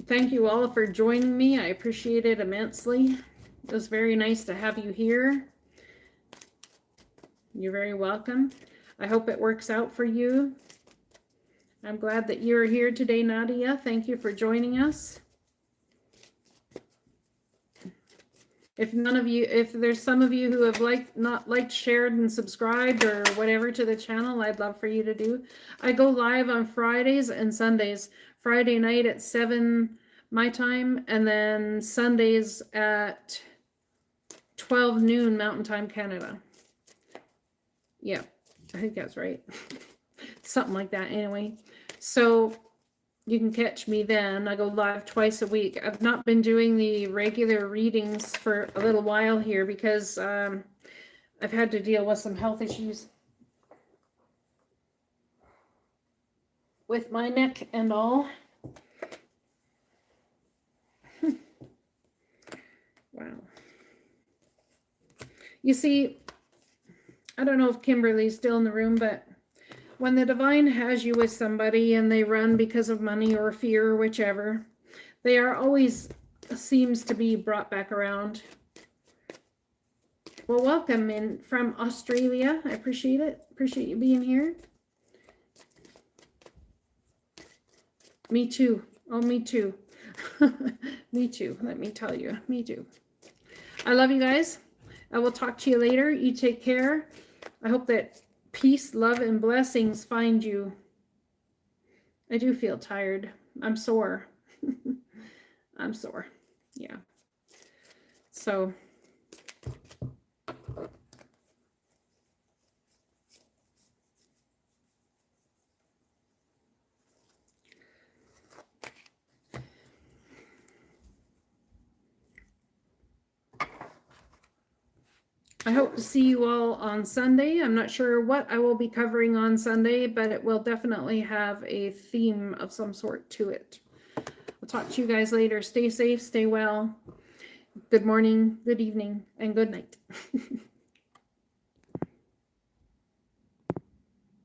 S1: Thank you all for joining me. I appreciate it immensely. It was very nice to have you here. You're very welcome. I hope it works out for you. I'm glad that you're here today, Nadia. Thank you for joining us. If there's some of you who have not liked, shared, and subscribed or whatever to the channel, I'd love for you to do. I go live on Fridays and Sundays. Friday night at 7 my time, and then Sundays at 12 noon Mountain Time, Canada. Yeah, I think that's right. Something like that anyway. So you can catch me then. I go live twice a week. I've not been doing the regular readings for a little while here because I've had to deal with some health issues with my neck and all. Wow. You see, I don't know if Kimberly's still in the room, but when the divine has you with somebody and they run because of money or fear or whichever, they are always seems to be brought back around. Well, welcome in from Australia. I appreciate it. Appreciate you being here. Me too. Oh, me too. Me too. Let me tell you. Me too. I love you guys. I will talk to you later. You take care. I hope that peace, love, and blessings find you. I do feel tired. I'm sore. I'm sore. Yeah. So. I hope to see you all on Sunday. I'm not sure what I will be covering on Sunday, but it will definitely have a theme of some sort to it. I'll talk to you guys later. Stay safe, stay well. Good morning, good evening, and good night.